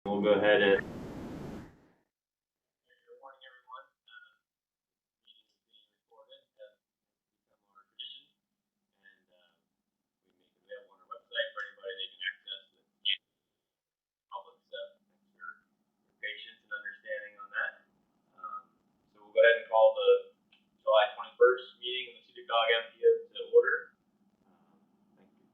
We'll go ahead and good morning, everyone. Meeting is being recorded as become our tradition, and we make it available on our website for anybody they can access the public. So thanks for your patience and understanding on that. So we'll go ahead and call the July 21st meeting of the SEDA COG MPO to order.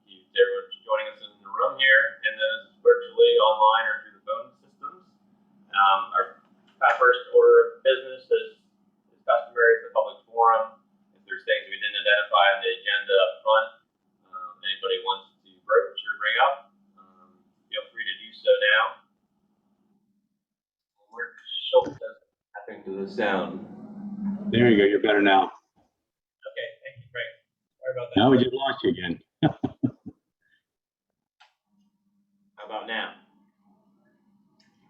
Thank you to everyone for joining us in the room here, and those virtually online or through the phone systems. Our first order of business is customary, the public forum. If there's things we didn't identify on the agenda up front, anybody wants to broach or bring up, feel free to do so now. Mark Schultz has happening to the sound. There you go. You're better now. Okay, thank you, Frank. Sorry about that. Now we just lost you again. How about now?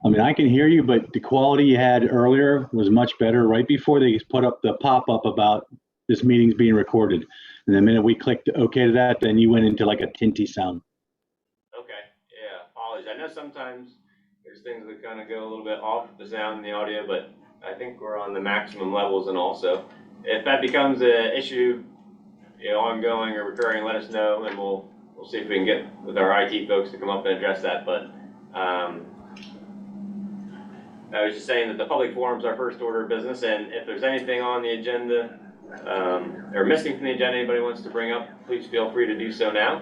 I mean, I can hear you, but the quality you had earlier was much better. Right before they put up the pop-up about this meeting's being recorded, and the minute we clicked OK to that, then you went into like a tinty sound. Okay, yeah, apologies. I know sometimes there's things that kind of go a little bit off the sound and the audio, but I think we're on the maximum levels. And also, if that becomes an issue, ongoing or recurring, let us know, and we'll see if we can get with our IT folks to come up and address that. But I was just saying that the public forum is our first order of business, and if there's anything on the agenda or missing from the agenda anybody wants to bring up, please feel free to do so now.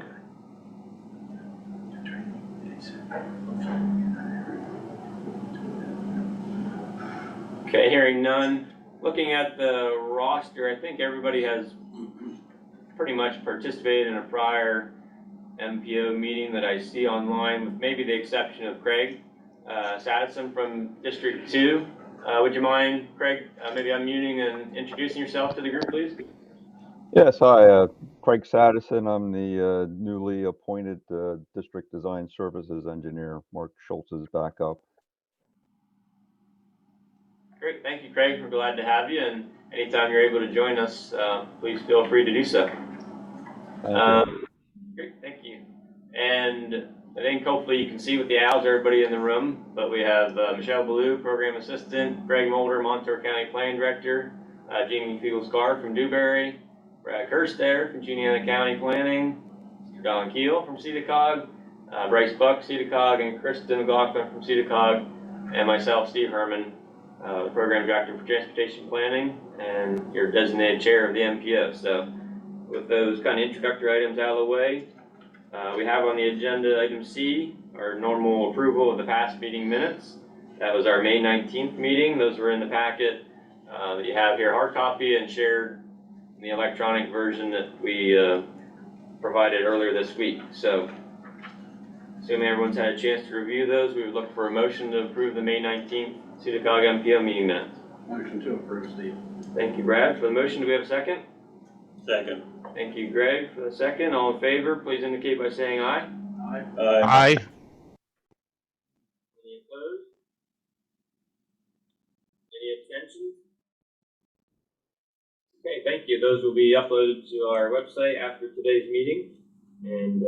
Okay, hearing none. Looking at the roster, I think everybody has pretty much participated in a prior MPO meeting that I see online, with maybe the exception of Craig Sadison from District 2. Would you mind, Craig, maybe unmuting and introducing yourself to the group, please? Yes, hi, Craig Sadison. I'm the newly appointed District Design Services Engineer. Mark Schultz is back up. Great, thank you, Craig. We're glad to have you, and anytime you're able to join us, please feel free to do so. Great, thank you. And I think hopefully you can see with the owls everybody in the room, but we have Michelle Ballou, Program Assistant, Greg Mulder, Montour County Planning Director, Jeannie Fiegel-Scar from Dewberry, Brad Kirster from Juniata County Planning, Mr. Don Keel from SEDA COG, Bryce Buck, SEDA COG, and Kristen McLaughlin from SEDA COG, and myself, Steve Herman, the Program Director for Transportation Planning, and your designated chair of the MPO. So with those kind of introductory items out of the way, we have on the agenda item C, our normal approval of the past meeting minutes. That was our May 19th meeting. Those were in the packet that you have here, hard copy, and shared in the electronic version that we provided earlier this week. So assuming everyone's had a chance to review those, we would look for a motion to approve the May 19th SEDA COG MPO meeting minutes. Motion to approve, Steve. Thank you, Brad. For the motion, do we have a second? Second. Thank you, Greg, for the second. All in favor, please indicate by saying aye. Aye. Aye. Any opposed? Any abstentions? Okay, thank you. Those will be uploaded to our website after today's meeting, and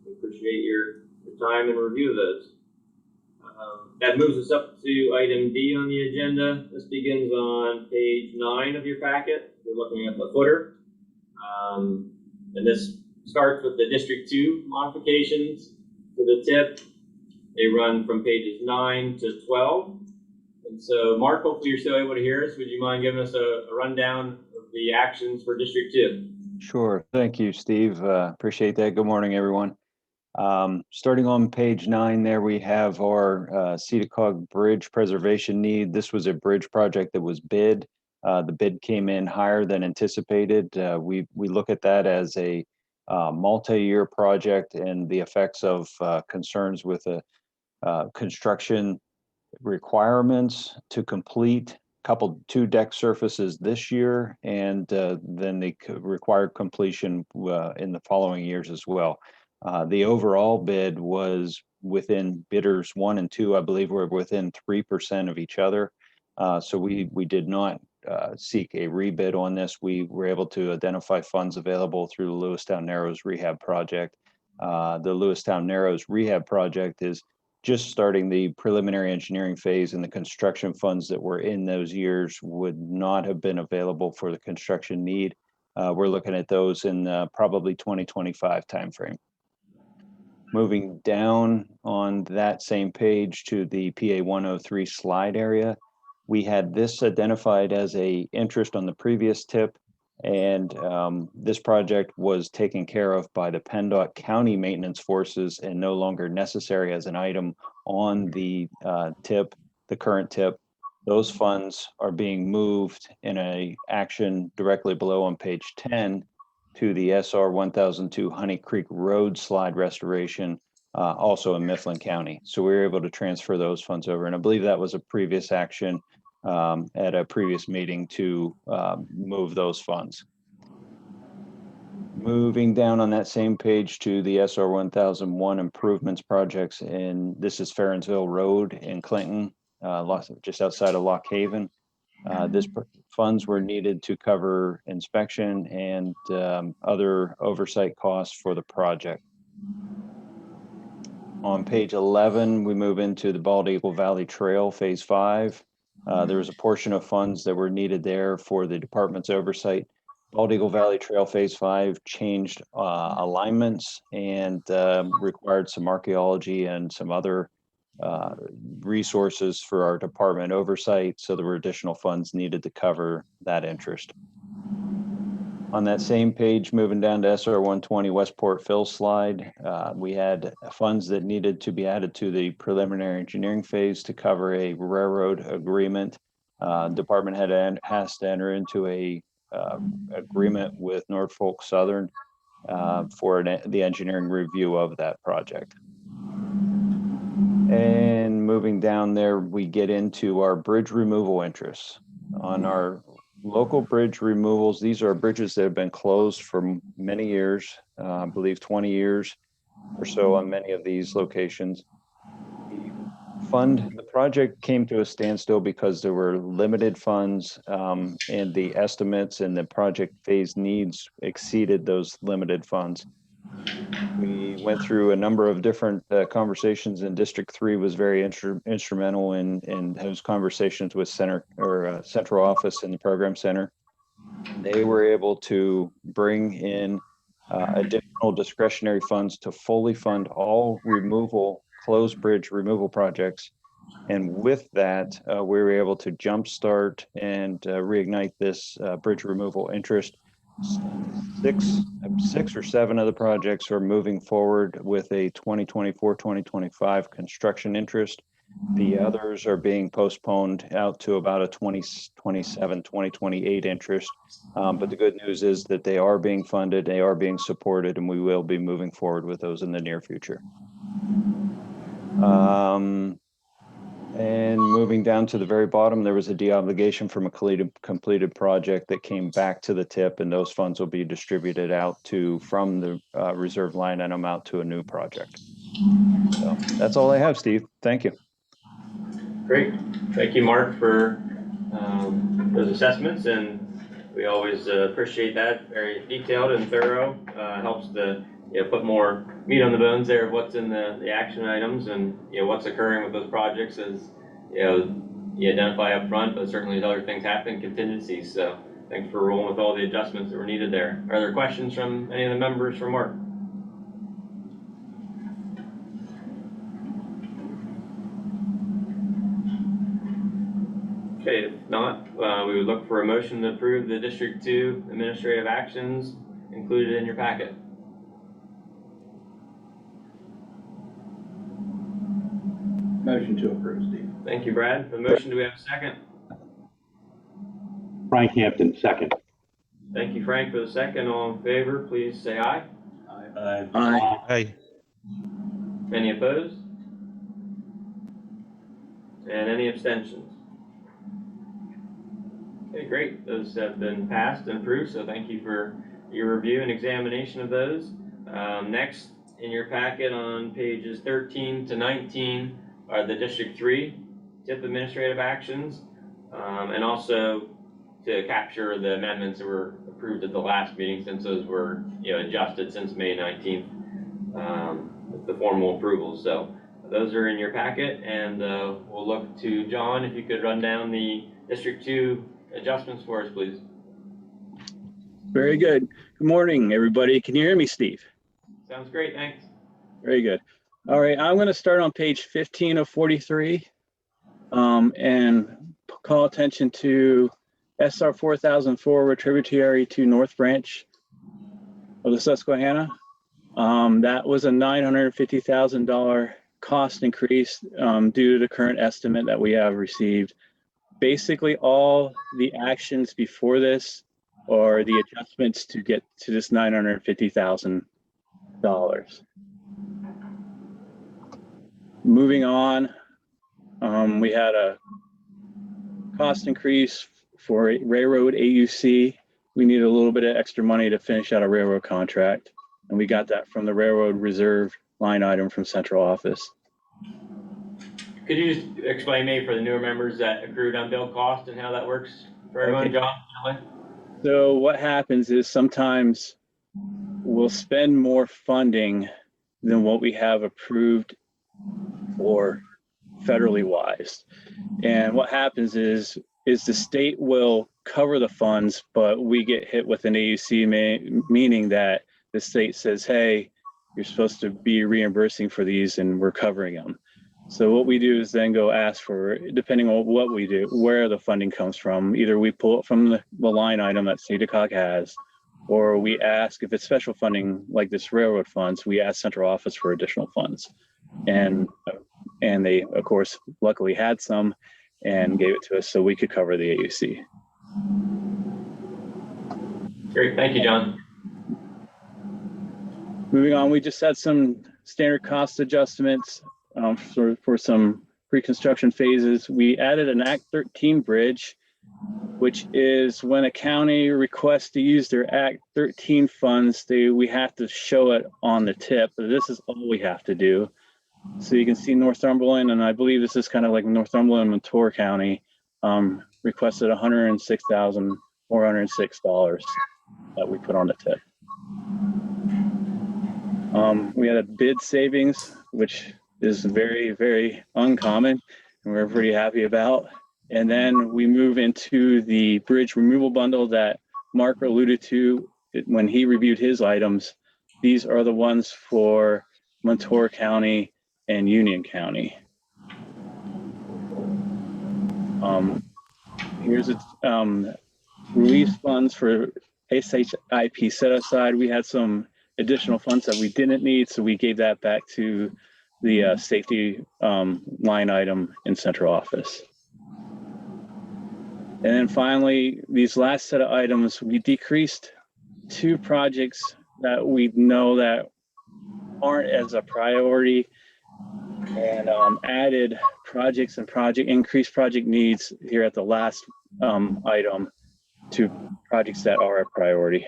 we appreciate your time and review of those. That moves us up to item D on the agenda. This begins on page 9 of your packet. You're looking at the footer. And this starts with the District 2 modifications to the tip. They run from pages 9 to 12. And so, Mark, hopefully you're still able to hear us. Would you mind giving us a rundown of the actions for District 2? Sure. Thank you, Steve. Appreciate that. Good morning, everyone. Starting on page 9 there, we have our SEDA COG bridge preservation need. This was a bridge project that was bid. The bid came in higher than anticipated. We look at that as a multi-year project, and the effects of concerns with construction requirements to complete two deck surfaces this year, and then the required completion in the following years as well. The overall bid was within bidders 1 and 2, I believe, were within 3% of each other. So we did not seek a rebid on this. We were able to identify funds available through the Lewistown Narrows Rehab Project. The Lewistown Narrows Rehab Project is just starting the preliminary engineering phase, and the construction funds that were in those years would not have been available for the construction need. We're looking at those in probably 2025 timeframe. Moving down on that same page to the PA 103 slide area, we had this identified as a interest on the previous tip, and this project was taken care of by the PennDOT County Maintenance Forces and no longer necessary as an item on the tip, the current tip. Those funds are being moved in a action directly below on page 10 to the SR 1002 Honey Creek Road slide restoration, also in Mifflin County. So we were able to transfer those funds over. And I believe that was a previous action at a previous meeting to move those funds. Moving down on that same page to the SR 1001 improvements projects, and this is Ferensville Road in Clinton, just outside of Lock Haven. Funds were needed to cover inspection and other oversight costs for the project. On page 11, we move into the Bald Eagle Valley Trail Phase 5. There was a portion of funds that were needed there for the department's oversight. Bald Eagle Valley Trail Phase 5 changed alignments and required some archaeology and some other resources for our department oversight. So there were additional funds needed to cover that interest. On that same page, moving down to SR 120 Westport Fill slide, we had funds that needed to be added to the preliminary engineering phase to cover a railroad agreement. Department has to enter into a agreement with Norfolk Southern for the engineering review of that project. And moving down there, we get into our bridge removal interests. On our local bridge removals, these are bridges that have been closed for many years, I believe 20 years or so on many of these locations. The project came to a standstill because there were limited funds and the estimates and the project phase needs exceeded those limited funds. We went through a number of different conversations, and District 3 was very instrumental in those conversations with central office and the program center. They were able to bring in additional discretionary funds to fully fund all closed bridge removal projects. And with that, we were able to jumpstart and reignite this bridge removal interest. Six or seven of the projects are moving forward with a 2024-2025 construction interest. The others are being postponed out to about a 2027-2028 interest. But the good news is that they are being funded, they are being supported, and we will be moving forward with those in the near future. And moving down to the very bottom, there was a deobligation from a completed project that came back to the tip, and those funds will be distributed out from the reserve line item out to a new project. So that's all I have, Steve. Thank you. Great. Thank you, Mark, for those assessments, and we always appreciate that. Very detailed and thorough. Helps to put more meat on the bones there of what's in the action items and what's occurring with those projects as you identify up front, but certainly as other things happen, contingencies. So thanks for rolling with all the adjustments that were needed there. Are there questions from any of the members for Mark? Okay, if not, we would look for a motion to approve the District 2 administrative actions included in your packet. Motion to approve, Steve. Thank you, Brad. For the motion, do we have a second? Frank Hampton, second. Thank you, Frank, for the second. All in favor, please say aye. Aye. Aye. Any opposed? And any abstentions? Okay, great. Those have been passed and approved, so thank you for your review and examination of those. Next in your packet on pages 13 to 19 are the District 3 TIP administrative actions, and also to capture the amendments that were approved at the last meeting, since those were adjusted since May 19th with the formal approvals. So those are in your packet, and we'll look to John, if you could run down the District 2 adjustments for us, please. Very good. Good morning, everybody. Can you hear me, Steve? Sounds great, thanks. Very good. All right, I'm going to start on page 15 of 43 and call attention to SR 4004, tributary to North Branch of the Susquehanna. That was a $950,000 cost increase due to the current estimate that we have received. Basically, all the actions before this are the adjustments to get to this $950,000. Moving on, we had a cost increase for railroad AUC. We needed a little bit of extra money to finish out a railroad contract, and we got that from the railroad reserve line item from central office. Could you just explain maybe for the newer members that accrued unbilled cost and how that works for everyone, Okay. John? So what happens is sometimes we'll spend more funding than what we have approved or federally wise. And what happens is the state will cover the funds, but we get hit with an AUC, meaning that the state says, hey, you're supposed to be reimbursing for these and we're covering them. So what we do is then go ask for, depending on what we do, where the funding comes from. Either we pull it from the line item that SEDA COG has, or we ask if it's special funding like this railroad funds, we ask central office for additional funds. And they, of course, luckily had some and gave it to us so we could cover the AUC. Great, thank you, John. Moving on, we just had some standard cost adjustments for some pre-construction phases. We added an Act 13 bridge, which is when a county requests to use their Act 13 funds, we have to show it on the tip. But this is all we have to do. So you can see Northumberland, and I believe this is kind of like Northumberland and Montour County, requested $106,406 that we put on the tip. We had a bid savings, which is very, very uncommon, and we're pretty happy about. And then we move into the bridge removal bundle that Mark alluded to when he reviewed his items. These are the ones for Montour County and Union County. Here's release funds for SHIP set aside. We had some additional funds that we didn't need, so we gave that back to the safety line item in central office. And then finally, these last set of items, we decreased 2 projects that we know that aren't as a priority, and added projects and increased project needs here at the last item to projects that are a priority.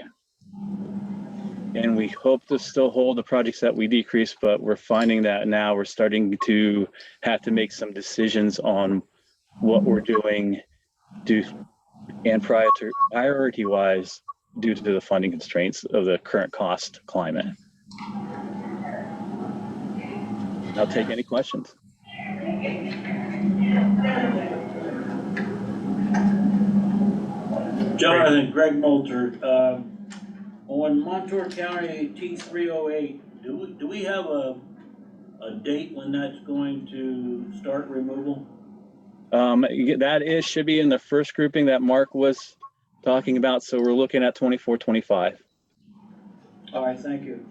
And we hope to still hold the projects that we decreased, but we're finding that now we're starting to have to make some decisions on what we're doing and priority wise due to the funding constraints of the current cost climate. I'll take any questions. Jonathan, Greg Moulter, on Montour County T308, do we have a date when that's going to start removal? That should be in the first grouping that Mark was talking about. So we're looking at 24-25. All right, thank you.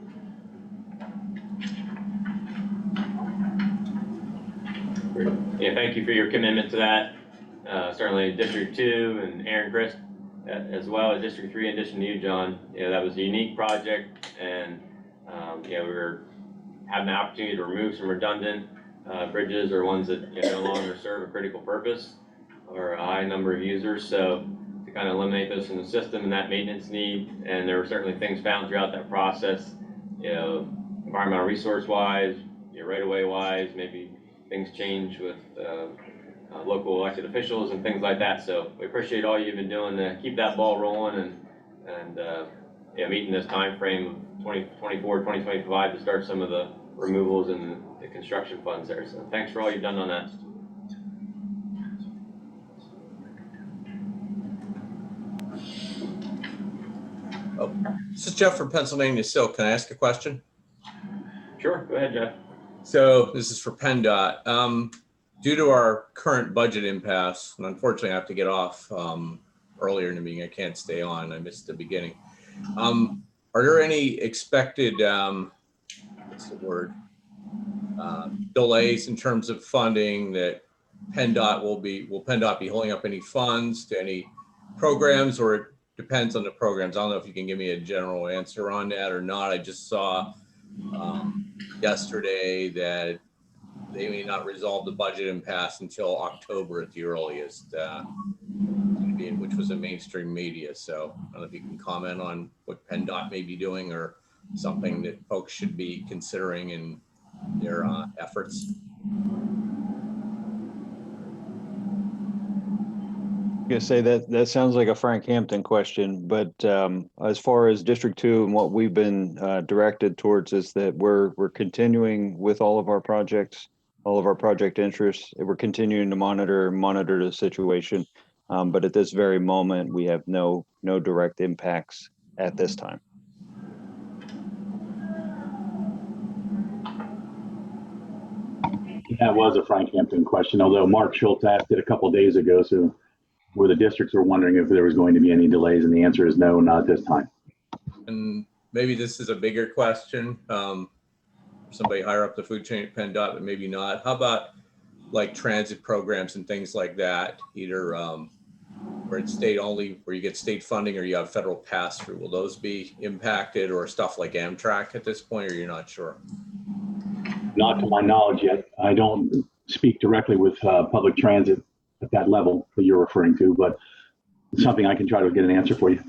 Yeah, thank you for your commitment to that. Certainly District 2 and Aaron Chris, as well as District 3, in addition to you, John. That was a unique project, and we were having the opportunity to remove some redundant bridges or ones that no longer serve a critical purpose or a high number of users. So to kind of eliminate those from the system and that maintenance need, and there were certainly things found throughout that process, environmental resource wise, right away wise, maybe things change with local elected officials and things like that. So we appreciate all you've been doing to keep that ball rolling and meeting this time frame of 2024, 2025 to start some of the removals and the construction funds there. So thanks for all you've done on that. This is Jeff from Pennsylvania Silk. Can I ask a question? Sure, go ahead, Jeff. So this is for PennDOT. Due to our current budget impasse, and unfortunately I have to get off earlier in the meeting, I can't stay on, I missed the beginning. Are there any expected, what's the word, delays in terms of funding that PennDOT will PennDOT be holding up any funds to any programs, or it depends on the programs? I don't know if you can give me a general answer on that or not. I just saw yesterday that they may not resolve the budget impasse until October at the earliest, which was in mainstream media. So I don't know if you can comment on what PennDOT may be doing or something that folks should be considering in their efforts. I'm gonna say that sounds like a Frank Hampton question, but as far as District 2 and what we've been directed towards is that we're continuing with all of our projects, all of our project interests. We're continuing to monitor the situation, but at this very moment, we have no direct impacts at this time. That was a Frank Hampton question, although Mark Schultz asked it a couple of days ago, so where the districts were wondering if there was going to be any delays, and the answer is no, not at this time. And maybe this is a bigger question, somebody higher up the food chain at PennDOT, but maybe not. How about like transit programs and things like that, either where it's state only, where you get state funding, or you have federal pass through? Will those be impacted, or stuff like Amtrak at this point, or you're not sure? Not to my knowledge yet. I don't speak directly with public transit at that level that you're referring to, but it's something I can try to get an answer for you.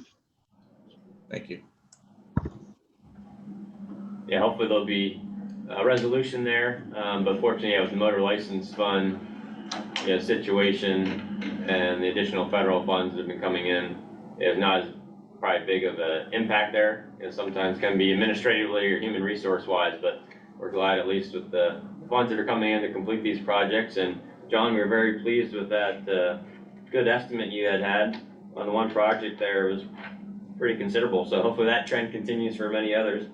Thank you. Yeah, hopefully there'll be a resolution there, but fortunately, with the motor license fund situation and the additional federal funds that have been coming in, it's not as probably big of an impact there. It sometimes can be administratively or human resource wise, but we're glad at least with the funds that are coming in to complete these projects. And John, we were very pleased with that good estimate you had on the one project there. It was pretty considerable. So hopefully that trend continues for many others.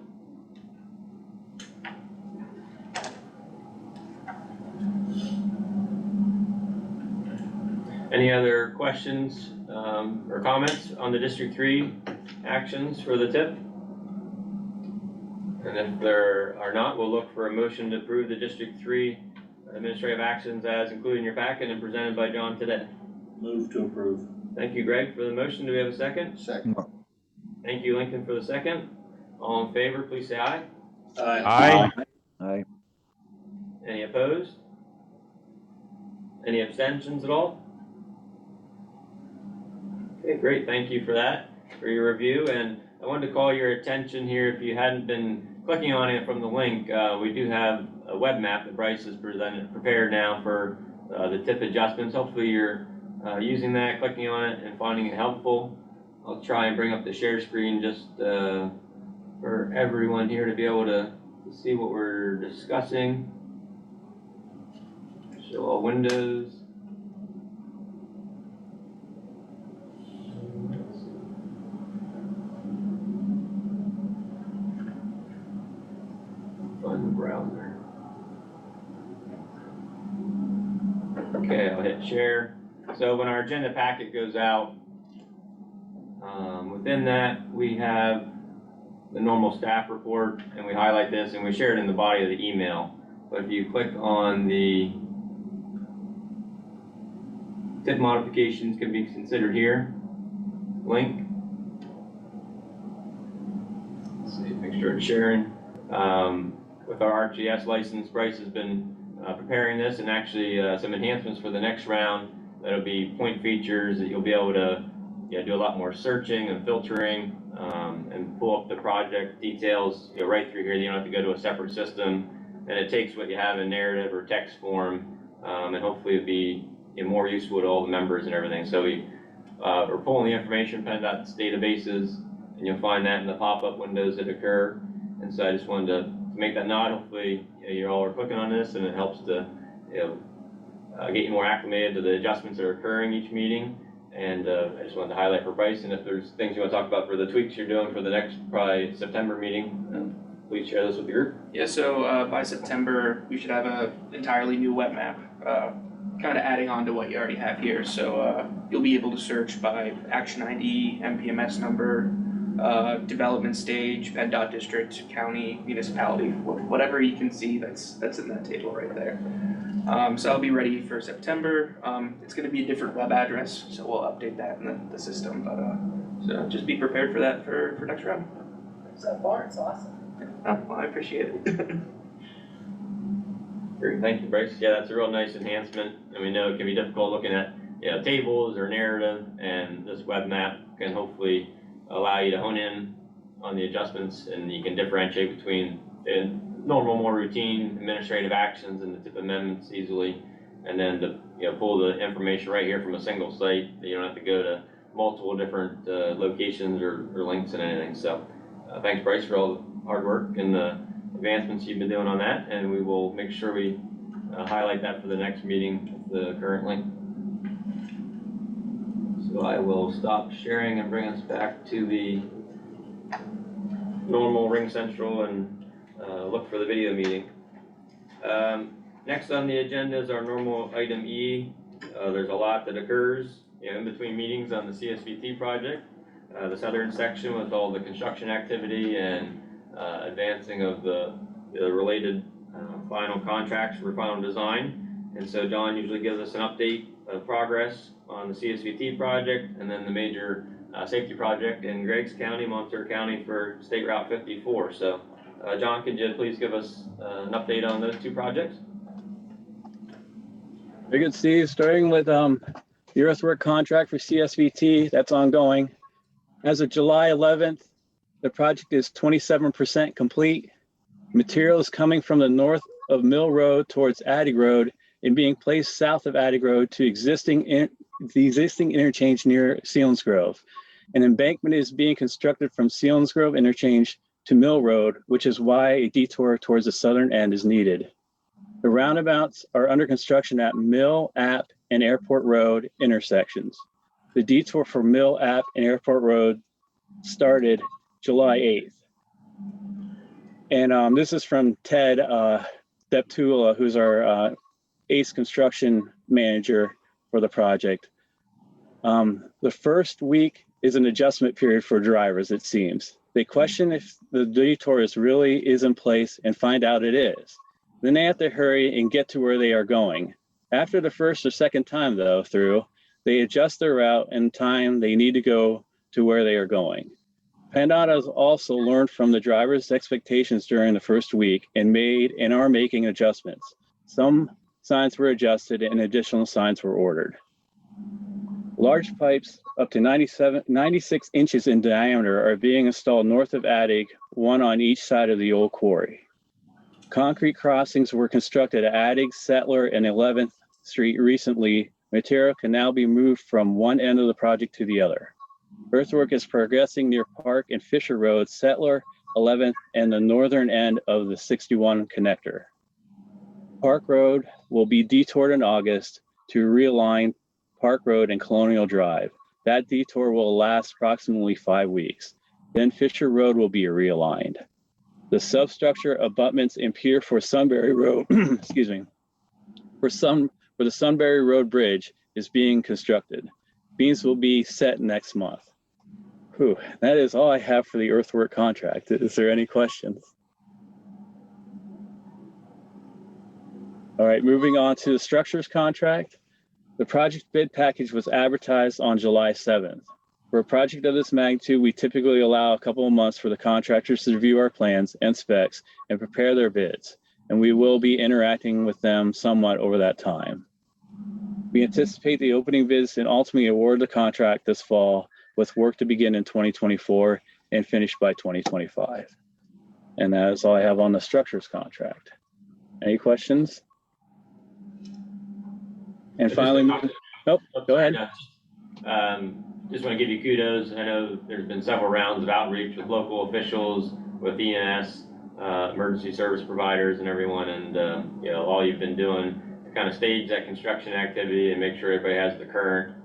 Any other questions or comments on the District 3 actions for the TIP? And if there are not, we'll look for a motion to approve the District 3 administrative actions as included in your packet and presented by John today. Move to approve. Thank you, Greg, for the motion. Do we have a second? Second. Thank you, Lincoln, for the second. All in favor, please say aye. Aye. Aye. Any opposed? Any abstentions at all? Okay, great. Thank you for that, for your review. And I wanted to call your attention here, if you hadn't been clicking on it from the link, we do have a web map that Bryce has prepared now for the TIP adjustments. Hopefully you're using that, clicking on it, and finding it helpful. I'll try and bring up the share screen just for everyone here to be able to see what we're discussing. Show all windows. Find the browser. Okay, I'll hit share. So when our agenda packet goes out, within that we have the normal staff report, and we highlight this and we share it in the body of the email. But if you click on the TIP modifications can be considered here link. Let's see, make sure it's sharing. With our ArcGIS license, Bryce has been preparing this, and actually some enhancements for the next round. That'll be point features that you'll be able to do a lot more searching and filtering, and pull up the project details right through here. You don't have to go to a separate system, and it takes what you have in narrative or text form, and hopefully it'll be more useful to all the members and everything. So we're pulling the information from PennDOT's databases, and you'll find that in the pop-up windows that occur. And so I just wanted to make that nod. Hopefully you all are clicking on this and it helps to get you more acclimated to the adjustments that are occurring each meeting. And I just wanted to highlight for Bryce, and if there's things you want to talk about for the tweaks you're doing for the next probably September meeting, please share this with the group. Yeah, so by September, we should have a entirely new web map, kind of adding on to what you already have here. So you'll be able to search by action ID, MPMS number, development stage, PennDOT district, county, municipality, whatever you can see that's in that table right there. So I'll be ready for September. It's going to be a different web address, so we'll update that in the system. But so just be prepared for that for next round. So far, it's awesome. Oh, well, I appreciate it. Great, thank you, Bryce. Yeah, that's a real nice enhancement. And we know it can be difficult looking at tables or narrative, and this web map can hopefully allow you to hone in on the adjustments, and you can differentiate between the normal, more routine administrative actions and the tip amendments easily, and then to pull the information right here from a single site. You don't have to go to multiple different locations or links and anything. So thanks, Bryce, for all the hard work and the advancements you've been doing on that, and we will make sure we highlight that for the next meeting with the current link. So I will stop sharing and bring us back to the normal Ring Central and look for the video meeting. Next on the agenda is our normal item E. There's a lot that occurs in between meetings on the CSVT project. The southern section with all the construction activity and advancing of the related final contracts for final design. And so John usually gives us an update of progress on the CSVT project and then the major safety project in Greggs County, Montour County for State Route 54. So John, could you please give us an update on those two projects? Very good, Steve. Starting with the earthwork contract for CSVT, that's ongoing. As of July 11th, the project is 27% complete. Material is coming from the north of Mill Road towards Attig Road and being placed south of Attig Road to the existing interchange near Selinsgrove. An embankment is being constructed from Selinsgrove interchange to Mill Road, which is why a detour towards the southern end is needed. The roundabouts are under construction at Mill, App, and Airport Road intersections. The detour for Mill, App, and Airport Road started July 8th. And this is from Ted Deptula, who's our ACE construction manager for the project. The first week is an adjustment period for drivers, it seems. They question if the detour really is in place and find out it is. Then they have to hurry and get to where they are going. After the first or second time though through, they adjust their route and time they need to go to where they are going. PennDOT has also learned from the drivers' expectations during the first week and are making adjustments. Some signs were adjusted and additional signs were ordered. Large pipes up to 96 inches in diameter are being installed north of Attig, one on each side of the old quarry. Concrete crossings were constructed at Attig, Settler, and 11th Street recently. Material can now be moved from one end of the project to the other. Earthwork is progressing near Park and Fisher Road, Settler, 11th, and the northern end of the 61 connector. Park Road will be detoured in August to realign Park Road and Colonial Drive. That detour will last approximately 5 weeks. Then Fisher Road will be realigned. The substructure abutments and pier for Sunbury Road, excuse me, for the Sunbury Road Bridge is being constructed. Beams will be set next month. Whew, that is all I have for the earthwork contract. Is there any questions? All right, moving on to the structures contract. The project bid package was advertised on July 7th. For a project of this magnitude, we typically allow a couple of months for the contractors to review our plans and specs and prepare their bids, and we will be interacting with them somewhat over that time. We anticipate the opening bids and ultimately award the contract this fall, with work to begin in 2024 and finish by 2025. And that is all I have on the structures contract. Any questions? And finally, go ahead. Just want to give you kudos. I know there's been several rounds of outreach with local officials, with ENS, emergency service providers and everyone, and you know, all you've been doing to kind of stage that construction activity and make sure everybody has the current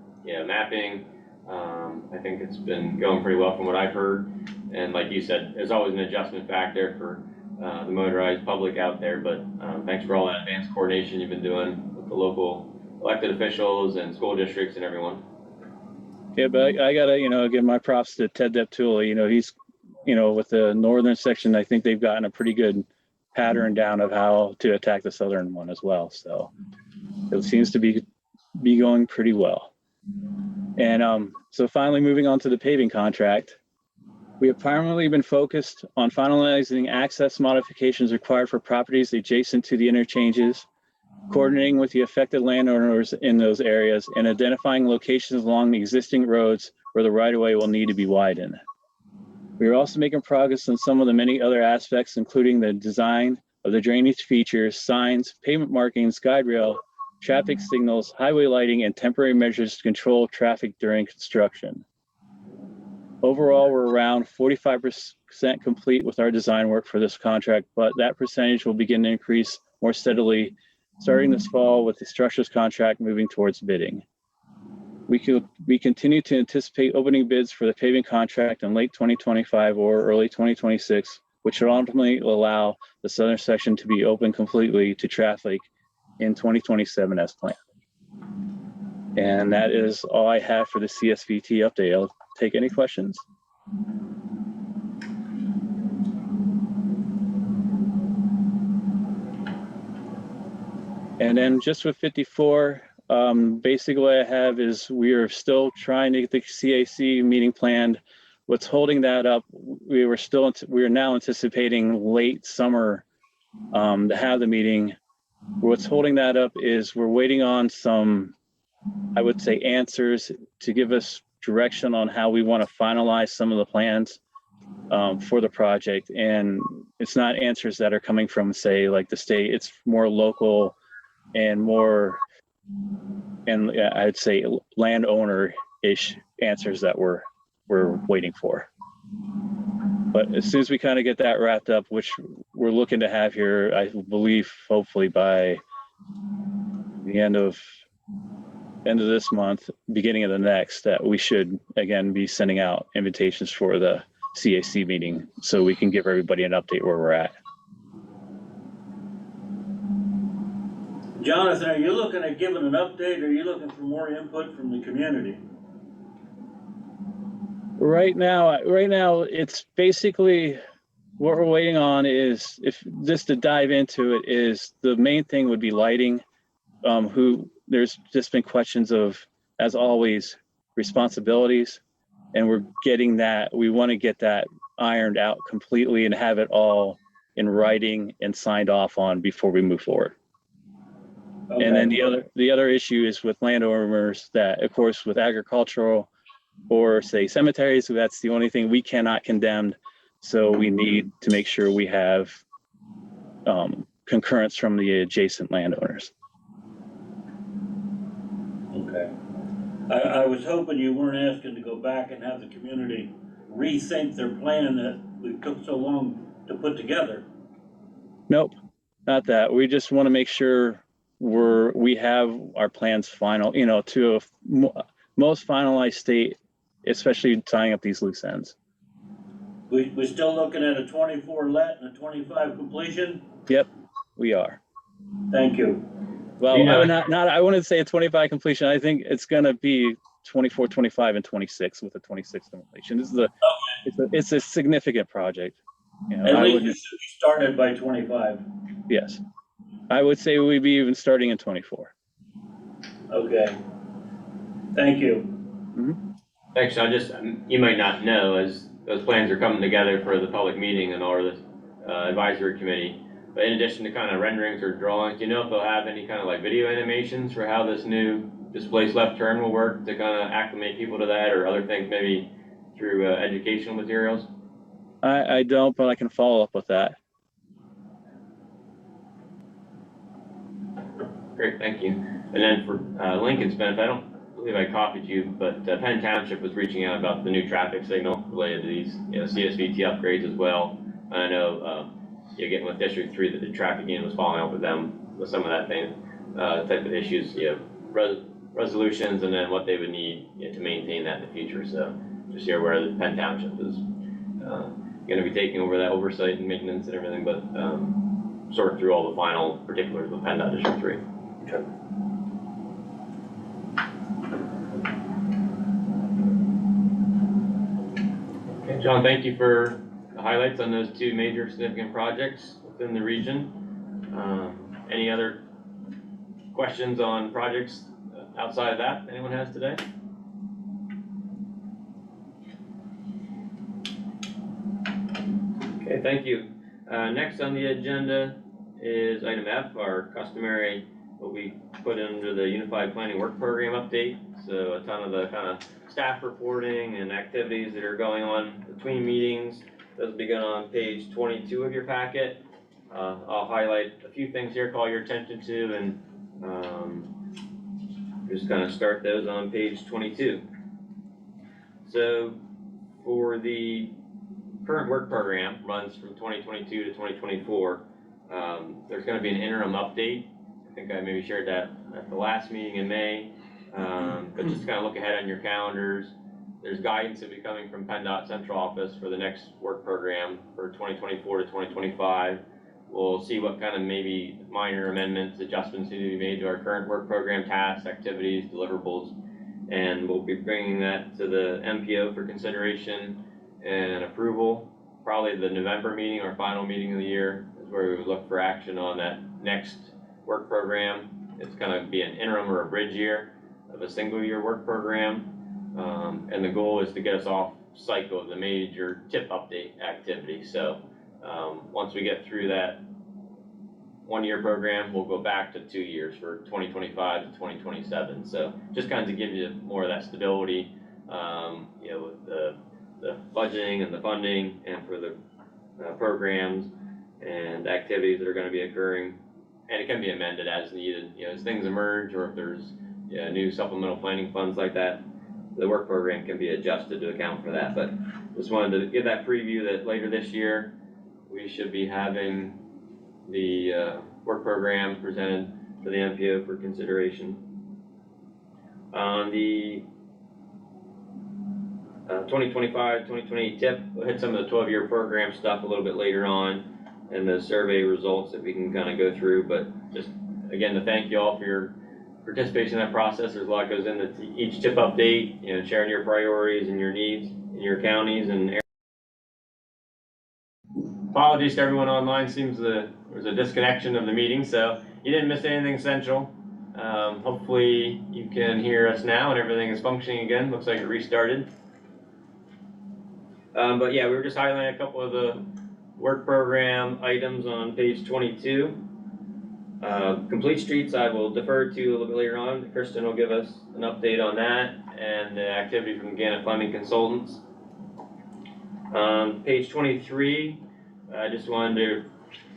mapping. I think it's been going pretty well from what I've heard. And like you said, there's always an adjustment factor for the motorized public out there, but thanks for all that advanced coordination you've been doing with the local elected officials and school districts and everyone. Yeah, but I gotta, give my props to Ted Deptula. He's, with the northern section, I think they've gotten a pretty good pattern down of how to attack the southern one as well. So it seems to be going pretty well. And so finally moving on to the paving contract, we have primarily been focused on finalizing access modifications required for properties adjacent to the interchanges, coordinating with the affected landowners in those areas, and identifying locations along the existing roads where the right-of-way will need to be widened. We are also making progress on some of the many other aspects, including the design of the drainage features, signs, pavement markings, guide rail, traffic signals, highway lighting, and temporary measures to control traffic during construction. Overall, we're around 45% complete with our design work for this contract, but that percentage will begin to increase more steadily starting this fall with the structures contract moving towards bidding. We continue to anticipate opening bids for the paving contract in late 2025 or early 2026, which will ultimately allow the southern section to be open completely to traffic in 2027 as planned. And that is all I have for the CSVT update. I'll take any questions. And then just with 54, basically what I have is we are still trying to get the CAC meeting planned. What's holding that up, we are now anticipating late summer to have the meeting. What's holding that up is we're waiting on some, I would say, answers to give us direction on how we want to finalize some of the plans for the project. And it's not answers that are coming from, say, like the state. It's more local and more, and I'd say landowner-ish answers that we're waiting for. But as soon as we kind of get that wrapped up, which we're looking to have here, I believe, hopefully by the end of this month, beginning of the next, that we should again be sending out invitations for the CAC meeting so we can give everybody an update where we're at. Jonathan, are you looking at giving an update, or are you looking for more input from the community? Right now, it's basically what we're waiting on is, if just to dive into it, is the main thing would be lighting. There's just been questions of, as always, responsibilities, and we're getting that. We want to get that ironed out completely and have it all in writing and signed off on before we move forward. Okay. And then the other issue is with landowners that, of course, with agricultural or say cemeteries, that's the only thing we cannot condemn. So we need to make sure we have concurrence from the adjacent landowners. Okay. I was hoping you weren't asking to go back and have the community rethink their plan that we took so long to put together. Nope, not that. We just want to make sure we have our plans final, to a most finalized state, especially tying up these loose ends. We're still looking at a 24 let and a 25 completion? Yep, we are. Thank you. Well, I wouldn't say a 25 completion. I think it's going to be 24, 25, and 26 with a 26 completion. This is it's a significant project. At least it should be started by 25. Yes. I would say we'd be even starting in 24. Okay. Thank you. Mm-hmm. Thanks, Sean. You might not know, as those plans are coming together for the public meeting and or the advisory committee, but in addition to kind of renderings or drawings, do you know if they'll have any kind of like video animations for how this new displaced left turn will work to kind of acclimate people to that, or other things maybe through educational materials? I don't, but I can follow up with that. Great, thank you. And then for Lincoln's benefit, I don't believe I copied you, but Penn Township was reaching out about the new traffic signal related to these CSVT upgrades as well. And I know getting with District 3 that the traffic unit was following up with them with some of that thing, type of issues, resolutions, and then what they would need to maintain that in the future. So just here where the Penn Township is going to be taking over that oversight and maintenance and everything, but sort through all the final particulars with PennDOT District 3. Okay. Okay, John, thank you for the highlights on those two major significant projects within the region. Any other questions on projects outside of that anyone has today? Okay, thank you. Next on the agenda is item F, our customary, what we put under the Unified Planning Work Program update. So a ton of the kind of staff reporting and activities that are going on between meetings. Those will be going on page 22 of your packet. I'll highlight a few things here, call your attention to, and just kind of start those on page 22. So for the current work program runs from 2022 to 2024. There's going to be an interim update. I think I maybe shared that at the last meeting in May, but just kind of look ahead on your calendars. There's guidance that will be coming from PennDOT Central Office for the next work program for 2024 to 2025. We'll see what kind of maybe minor amendments, adjustments need to be made to our current work program tasks, activities, deliverables, and we'll be bringing that to the MPO for consideration and approval. Probably the November meeting, our final meeting of the year, is where we would look for action on that next work program. It's going to be an interim or a bridge year of a single year work program. And the goal is to get us off cycle of the major tip update activity. So once we get through that 1 year program, we'll go back to 2 years for 2025 to 2027. So just kind of give you more of that stability, with the budgeting and the funding, and for the programs and activities that are going to be occurring. And it can be amended as needed, as things emerge, or if there's new supplemental planning funds like that, the work program can be adjusted to account for that. But just wanted to give that preview that later this year, we should be having the work program presented to the MPO for consideration. On the 2025-2028 tip, we'll hit some of the 12-year program stuff a little bit later on, and the survey results that we can kind of go through. But just again, to thank you all for your participation in that process. There's a lot goes into each tip update, sharing your priorities and your needs in your counties and areas. Apologies to everyone online. Seems there's a disconnection of the meeting, so you didn't miss anything essential. Hopefully you can hear us now and everything is functioning again. Looks like it restarted. But yeah, we were just highlighting a couple of the work program items on page 22. Complete streets I will defer to a little bit later on. Kristen will give us an update on that and the activity from Gannett Funding Consultants. Page 23, I just wanted to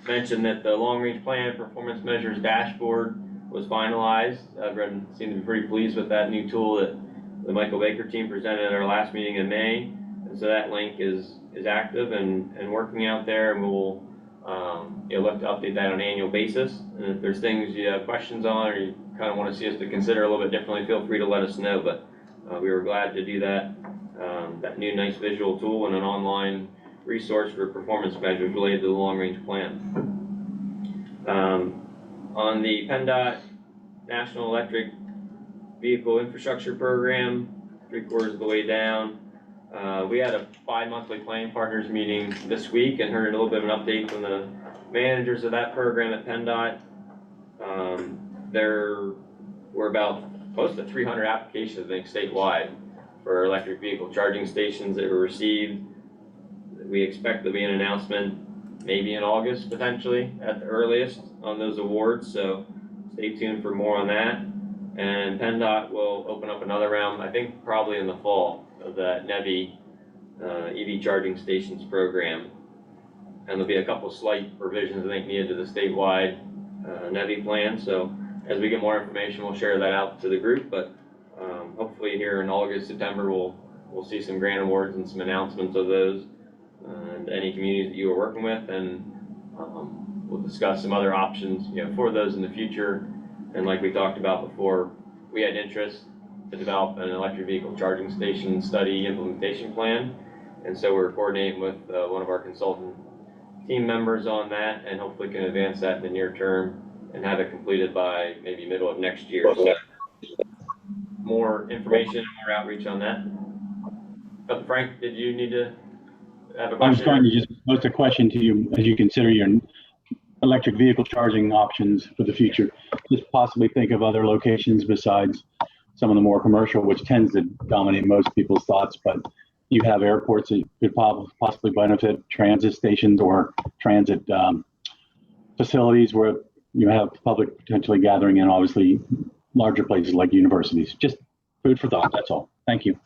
mention that the long-range plan performance measures dashboard was finalized. Everyone seemed to be pretty pleased with that new tool that the Michael Baker team presented at our last meeting in May. And so that link is active and working out there, and we'll look to update that on an annual basis. And if there's things you have questions on, or you kind of want to see us to consider a little bit differently, feel free to let us know. But we were glad to do that. That new nice visual tool and an online resource for performance measures related to the long-range plan. On the PennDOT National Electric Vehicle Infrastructure Program, 3/4 of the way down. We had a bi-monthly planning partners meeting this week and heard a little bit of an update from the managers of that program at PennDOT. There were about close to 300 applications, I think, statewide for electric vehicle charging stations that were received. We expect there'll be an announcement maybe in August, potentially, at the earliest, on those awards. So stay tuned for more on that. And PennDOT will open up another round, I think probably in the fall, of that NEVI EV charging stations program. And there'll be a couple slight revisions, I think, needed to the statewide NEVI plan. So as we get more information, we'll share that out to the group. But hopefully here in August, September, we'll see some grant awards and some announcements of those. And any communities that you are working with, and We'll discuss some other options, for those in the future. And like we talked about before, we had interest to develop an electric vehicle charging station study implementation plan. And so we're coordinating with one of our consultant team members on that, and hopefully can advance that in the near term and have it completed by maybe middle of next year. So more information and more outreach on that. Frank, did you need to have a question? I was going to just pose a question to you as you consider your electric vehicle charging options for the future. Just possibly think of other locations besides some of the more commercial, which tends to dominate most people's thoughts, but you have airports that could possibly benefit, transit stations or transit facilities where you have public potentially gathering, and obviously larger places like universities. Just food for thought, that's all. Thank you.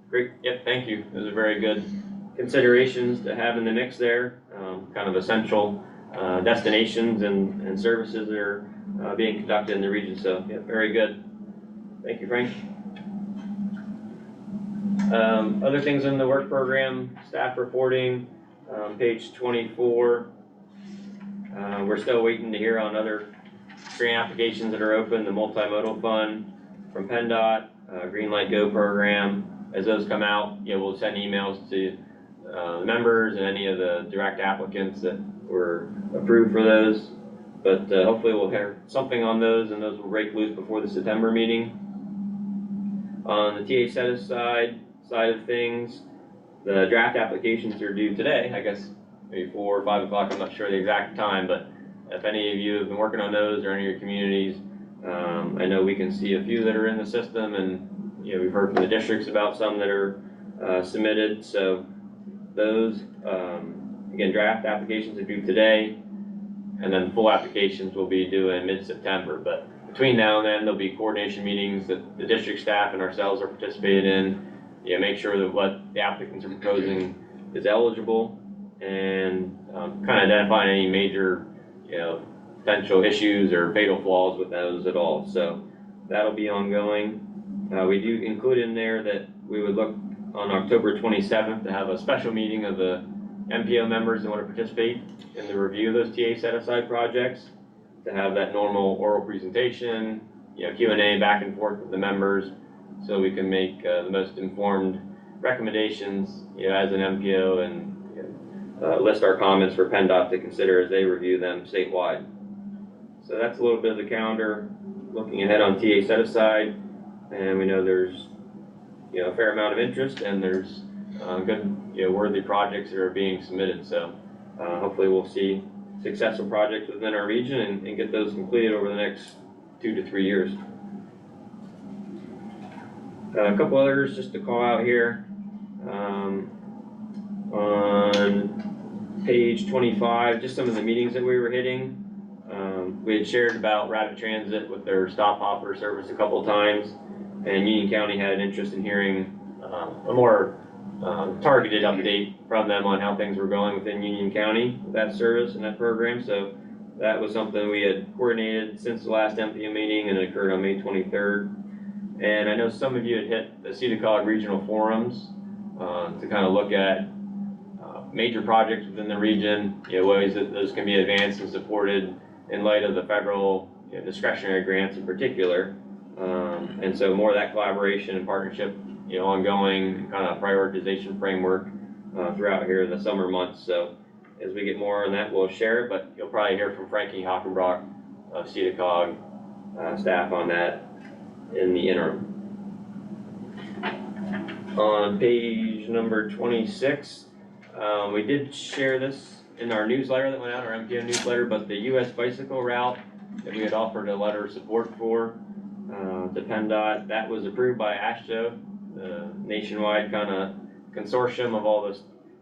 Great, yep, thank you. Those are very good considerations to have in the mix there. Kind of essential destinations and services that are being conducted in the region. So, yeah, very good. Thank you, Frank. Other things in the work program, staff reporting, page 24. We're still waiting to hear on other grant applications that are open, the multimodal fund from PennDOT, Green Light Go program. As those come out, we'll send emails to the members and any of the direct applicants that were approved for those. But hopefully we'll hear something on those, and those will break loose before the September meeting. On the TA SEDA side of things, the draft applications are due today, I guess maybe 4 or 5 o'clock, I'm not sure the exact time, but if any of you have been working on those or any of your communities, I know we can see a few that are in the system, and we've heard from the districts about some that are submitted. So those, again, draft applications are due today, and then full applications will be due in mid-September. But between now and then, there'll be coordination meetings that the district staff and ourselves are participating in. Make sure that what the applicants are proposing is eligible, and kind of identifying any major, potential issues or fatal flaws with those at all. So that'll be ongoing. We do include in there that we would look on October 27th to have a special meeting of the MPO members that want to participate in the review of those TA set-aside projects, to have that normal oral presentation, Q&A back and forth with the members, so we can make the most informed recommendations, as an MPO, and list our comments for PennDOT to consider as they review them statewide. So that's a little bit of the calendar looking ahead on TA set-aside, and we know there's a fair amount of interest, and there's good worthy projects that are being submitted. So hopefully we'll see successful projects within our region and get those completed over the next 2 to 3 years. A couple others just to call out here. On page 25, just some of the meetings that we were hitting. We had shared about Rapid Transit with their stop hopper service a couple times, and Union County had an interest in hearing a more targeted update from them on how things were going within Union County with that service and that program. So that was something we had coordinated since the last MPO meeting, and it occurred on May 23rd. And I know some of you had hit the SEDA COG regional forums to kind of look at major projects within the region, ways that those can be advanced and supported in light of the federal discretionary grants in particular. And so more of that collaboration and partnership, ongoing kind of prioritization framework throughout here in the summer months. So as we get more on that, we'll share it, but you'll probably hear from Frankie Hockenbrock of SEDA COG staff on that in the interim. On page number 26, we did share this in our newsletter that went out, our MPO newsletter, but the US bicycle route that we had offered a letter of support for to PennDOT, that was approved by ASHTO, the nationwide kind of consortium of all the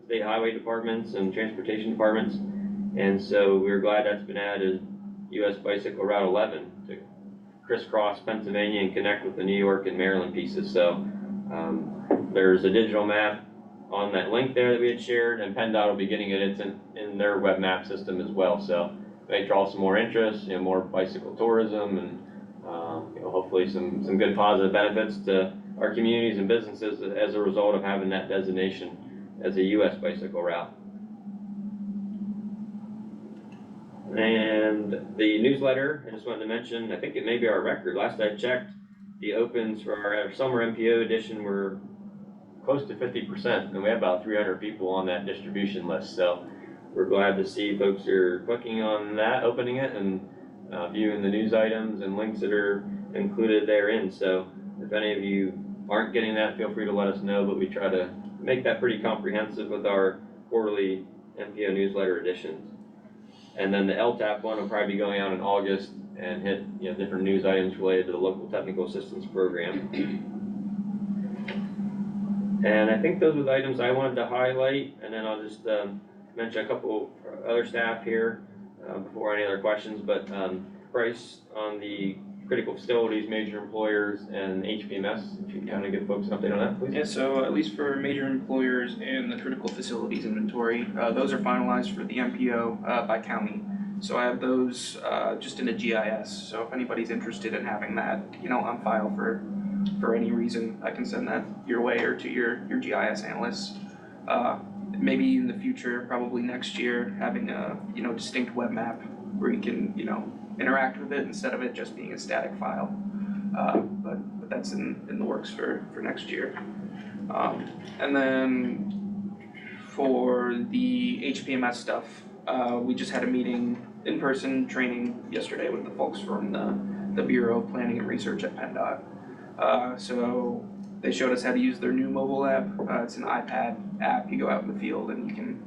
state highway departments and transportation departments. And so we're glad that's been added, US bicycle route 11, to crisscross Pennsylvania and connect with the New York and Maryland pieces. So there's a digital map on that link there that we had shared, and PennDOT will be getting it in their web map system as well. So they draw some more interest, more bicycle tourism, and hopefully some good positive benefits to our communities and businesses as a result of having that designation as a US bicycle route. And the newsletter, I just wanted to mention, I think it may be our record. Last I checked, the opens for our summer MPO edition were close to 50%, and we have about 300 people on that distribution list. So we're glad to see folks are clicking on that, opening it, and viewing the news items and links that are included therein. So if any of you aren't getting that, feel free to let us know, but we try to make that pretty comprehensive with our quarterly MPO newsletter editions. And then the LTAP one will probably be going out in August and hit different news items related to the local technical assistance program. And I think those are the items I wanted to highlight, and then I'll just mention a couple other staff here before any other questions. But Bryce, on the critical facilities, major employers, and HPMS, if you can kind of give folks an update on that, please. Yeah, so at least for major employers and the critical facilities inventory, those are finalized for the MPO by county. So I have those just in a GIS. So if anybody's interested in having that, on file for any reason, I can send that your way or to your GIS analysts. Maybe in the future, probably next year, having a distinct web map where you can interact with it instead of it just being a static file. But that's in the works for next year. And then for the HPMS stuff, we just had a meeting, in-person training yesterday with the folks from the Bureau of Planning and Research at PennDOT. So they showed us how to use their new mobile app. It's an iPad app. You go out in the field and you can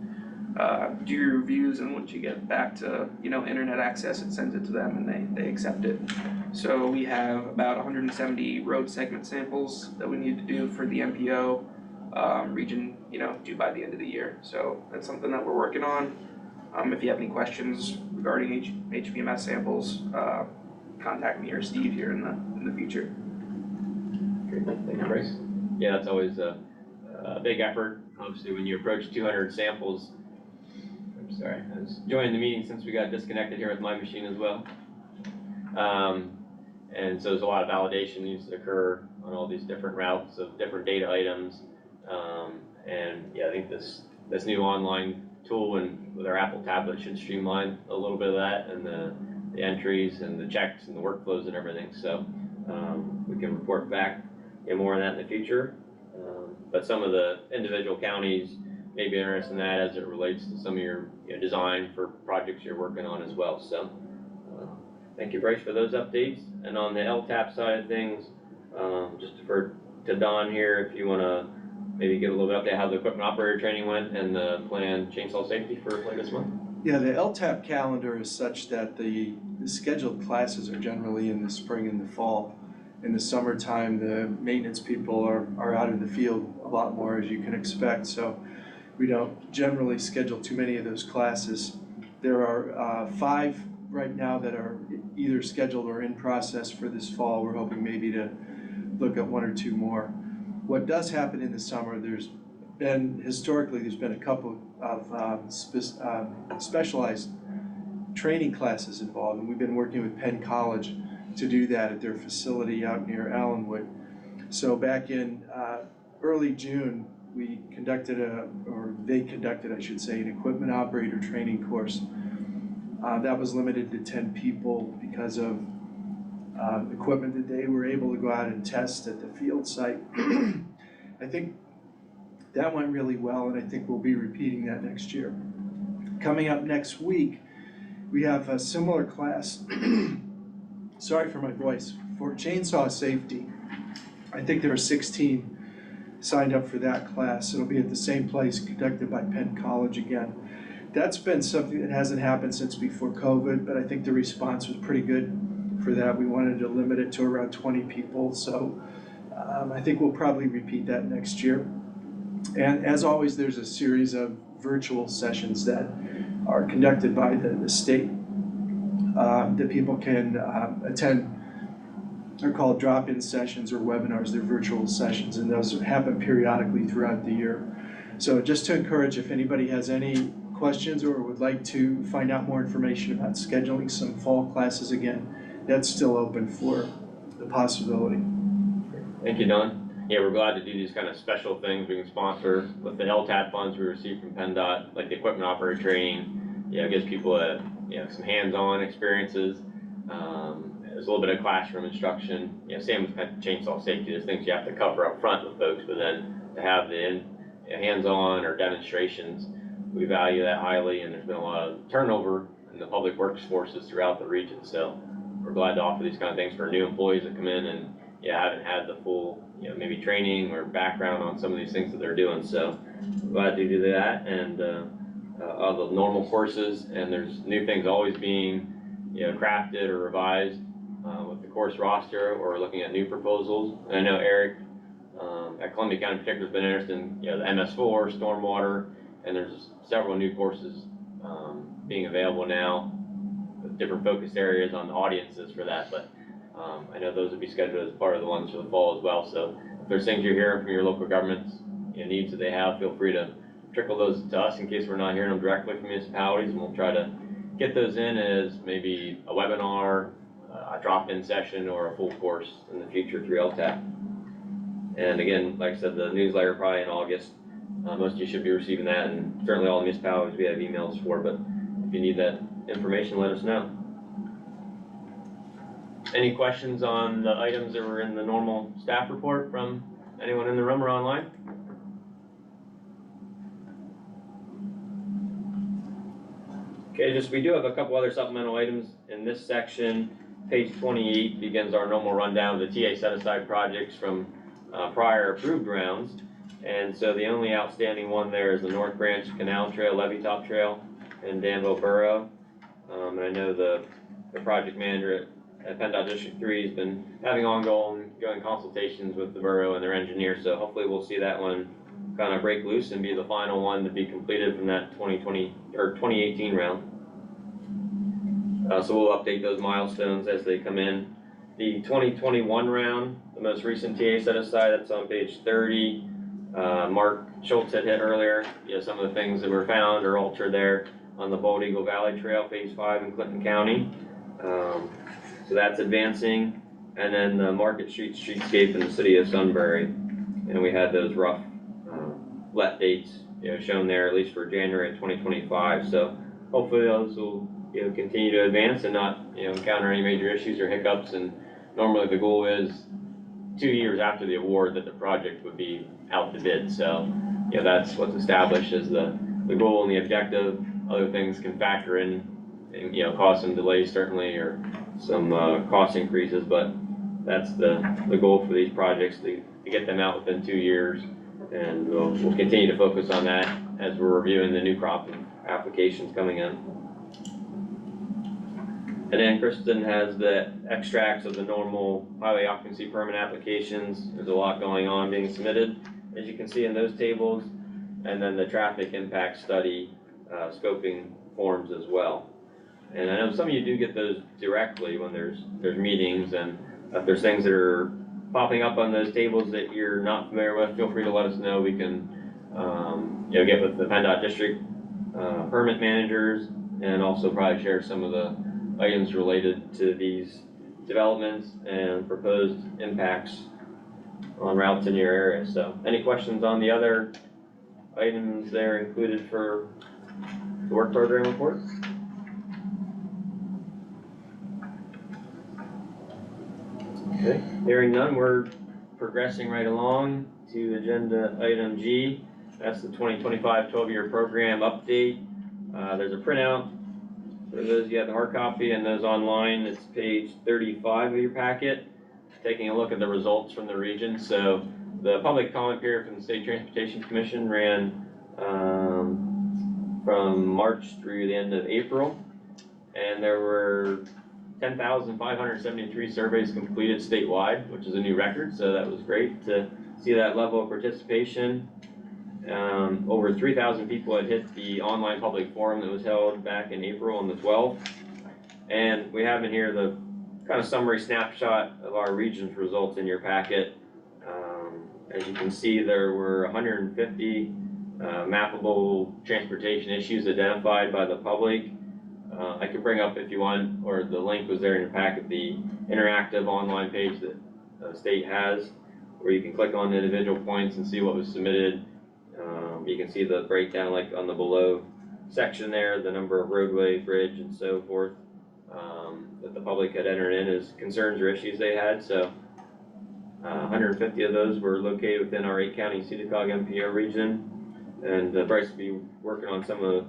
do your reviews, and once you get back to internet access, it sends it to them and they accept it. So we have about 170 road segment samples that we need to do for the MPO region, due by the end of the year. So that's something that we're working on. If you have any questions regarding HPMS samples, contact me or Steve here in the future. Great, thank you, Bryce. Yeah, that's always a big effort. Obviously, when you approach 200 samples, I'm sorry, I was joining the meeting since we got disconnected here with my machine as well. And so there's a lot of validation needs to occur on all these different routes of different data items. And yeah, I think this new online tool and with our Apple tablet should streamline a little bit of that, and the entries and the checks and the workflows and everything. So we can report back more on that in the future. But some of the individual counties may be interested in that as it relates to some of your design for projects you're working on as well. So thank you, Bryce, for those updates. And on the LTAP side of things, just defer to Don here if you want to maybe give a little bit update how the equipment operator training went and the planned chainsaw safety for later this month. Yeah, the LTAP calendar is such that the scheduled classes are generally in the spring and the fall. In the summertime, the maintenance people are out in the field a lot more, as you can expect, so we don't generally schedule too many of those classes. There are 5 right now that are either scheduled or in process for this fall. We're hoping maybe to look at 1 or 2 more. What does happen in the summer, historically there's been a couple of specialized training classes involved, and we've been working with Penn College to do that at their facility out near Allenwood. So back in early June, they conducted, I should say, an equipment operator training course. That was limited to 10 people because of equipment that they were able to go out and test at the field site. I think that went really well, and I think we'll be repeating that next year. Coming up next week, we have a similar class, sorry for my voice, for chainsaw safety. I think there are 16 signed up for that class. It'll be at the same place, conducted by Penn College again. That's been something that hasn't happened since before COVID, but I think the response was pretty good for that. We wanted to limit it to around 20 people, so I think we'll probably repeat that next year. And as always, there's a series of virtual sessions that are conducted by the state that people can attend. They're called drop-in sessions or webinars. They're virtual sessions, and those happen periodically throughout the year. So just to encourage, if anybody has any questions or would like to find out more information about scheduling some fall classes again, that's still open for the possibility. Thank you, Don. Yeah, we're glad to do these kind of special things we can sponsor with the LTAP funds we receive from PennDOT, like the equipment operator training. Yeah, it gives people a some hands-on experiences. There's a little bit of classroom instruction. Same with kind of chainsaw safety. There's things you have to cover up front with folks, but then to have the hands-on or demonstrations, we value that highly, and there's been a lot of turnover in the public works forces throughout the region. So we're glad to offer these kind of things for new employees that come in and haven't had the full maybe training or background on some of these things that they're doing. So we're glad to do that, and of the normal courses, and there's new things always being crafted or revised with the course roster, or looking at new proposals. And I know Eric at Columbia County in particular has been interested in the MS4, stormwater, and there's several new courses being available now with different focus areas on the audiences for that. But I know those will be scheduled as part of the ones for the fall as well. So if there's things you're hearing from your local governments, needs that they have, feel free to trickle those to us in case we're not hearing them directly from municipalities, and we'll try to get those in as maybe a webinar, a drop-in session, or a full course in the future through LTAP. And again, like I said, the newsletter probably in August. Most of you should be receiving that, and certainly all the municipalities we have emails for, but if you need that information, let us know. Any questions on the items that were in the normal staff report from anyone in the room or online? Okay, we do have a couple other supplemental items in this section. Page 28 begins our normal rundown of the TA set-aside projects from prior approved rounds. And so the only outstanding one there is the North Branch Canal Trail, Levee Top Trail in Danville Borough. And I know the project manager at PennDOT District 3 has been having ongoing consultations with the borough and their engineer. So hopefully we'll see that one kind of break loose and be the final one to be completed from that 2020 or 2018 round. So we'll update those milestones as they come in. The 2021 round, the most recent TA set aside, that's on page 30. Mark Schultz had hit earlier, some of the things that were found or altered there on the Bald Eagle Valley Trail, phase 5 in Clinton County. So that's advancing. And then the Market Street streetscape in the city of Sunbury. And we had those rough let dates shown there, at least for January of 2025. So hopefully those will continue to advance and not encounter any major issues or hiccups. And normally the goal is 2 years after the award that the project would be out to bid. So that's what's established as the goal and the objective. Other things can factor in and cause some delays certainly, or some cost increases, but that's the goal for these projects, to get them out within 2 years. And we'll continue to focus on that as we're reviewing the new crop of applications coming in. And then Kristen has the extracts of the normal highway occupancy permit applications. There's a lot going on being submitted, as you can see in those tables. And then the traffic impact study scoping forms as well. And I know some of you do get those directly when there's meetings, and if there's things that are popping up on those tables that you're not familiar with, feel free to let us know. We can get with the PennDOT district permit managers, and also probably share some of the items related to these developments and proposed impacts on routes in your area. So any questions on the other items there included for the work program report? Okay, hearing none, we're progressing right along to agenda item G. That's the 2025 12-year program update. There's a printout for those you have the hard copy, and those online. It's page 35 of your packet. Taking a look at the results from the region. So the public comment period from the State Transportation Commission ran from March through the end of April, and there were 10,573 surveys completed statewide, which is a new record, so that was great to see that level of participation. Over 3,000 people had hit the online public forum that was held back in April on the 12th. And we have in here the kind of summary snapshot of our region's results in your packet. As you can see, there were 150 mappable transportation issues identified by the public. I could bring up, if you want, or the link was there in your packet, the interactive online page that the state has, where you can click on the individual points and see what was submitted. You can see the breakdown like on the below section there, the number of roadway, bridge, and so forth, that the public had entered in as concerns or issues they had. So 150 of those were located within our 8-county SEDA COG MPO region. And Bryce will be working on some of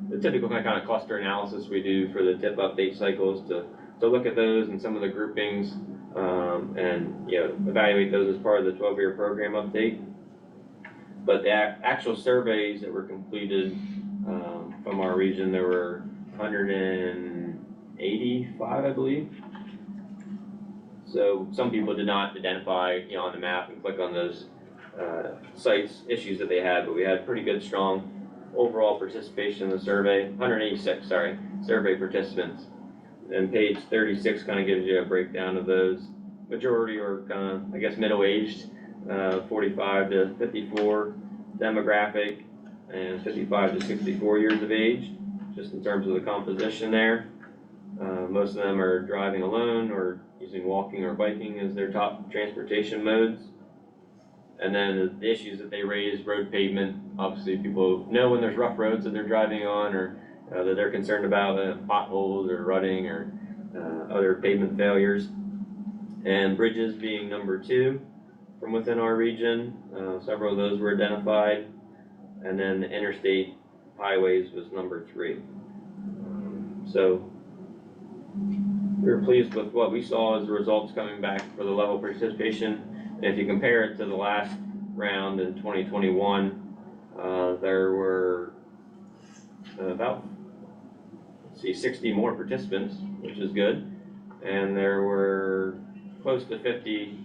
the typical kind of cluster analysis we do for the TIP update cycles to look at those and some of the groupings, and evaluate those as part of the 12-year program update. But the actual surveys that were completed from our region, there were 185, I believe. So some people did not identify, on the map and click on those sites issues that they had, but we had pretty good, strong overall participation in the survey. 186, survey participants. And page 36 kind of gives you a breakdown of those. Majority are kind of, I guess, middle-aged, 45 to 54 demographic, and 55 to 64 years of age, just in terms of the composition there. Most of them are driving alone or using walking or biking as their top transportation modes. And then the issues that they raise, road pavement, obviously people know when there's rough roads that they're driving on, or that they're concerned about potholes or rutting or other pavement failures. And bridges being number 2 from within our region. Several of those were identified. And then the interstate highways was number 3. So we were pleased with what we saw as the results coming back for the level of participation. And if you compare it to the last round in 2021, there were about 60 more participants, which is good. And there were close to 50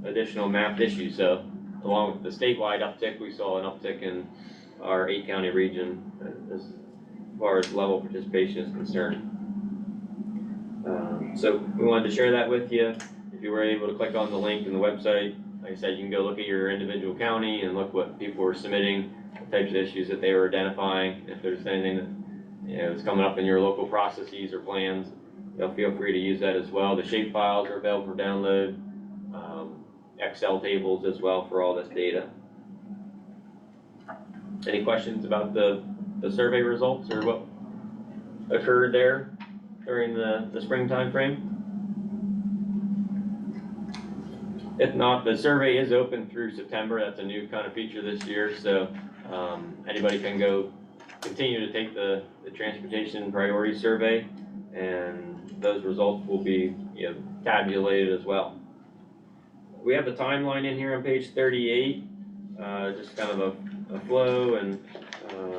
additional mapped issues. So along with the statewide uptick, we saw an uptick in our 8-county region as far as level participation is concerned. So we wanted to share that with you. If you were able to click on the link in the website, like I said, you can go look at your individual county and look what people were submitting, the types of issues that they were identifying. If there's anything that is coming up in your local processes or plans, feel free to use that as well. The shape files are available for download, Excel tables as well for all this data. Any questions about the survey results or what occurred there during the spring time frame? If not, the survey is open through September. That's a new kind of feature this year. So anybody can go continue to take the transportation priority survey, and those results will be tabulated as well. We have the timeline in here on page 38, just kind of a flow and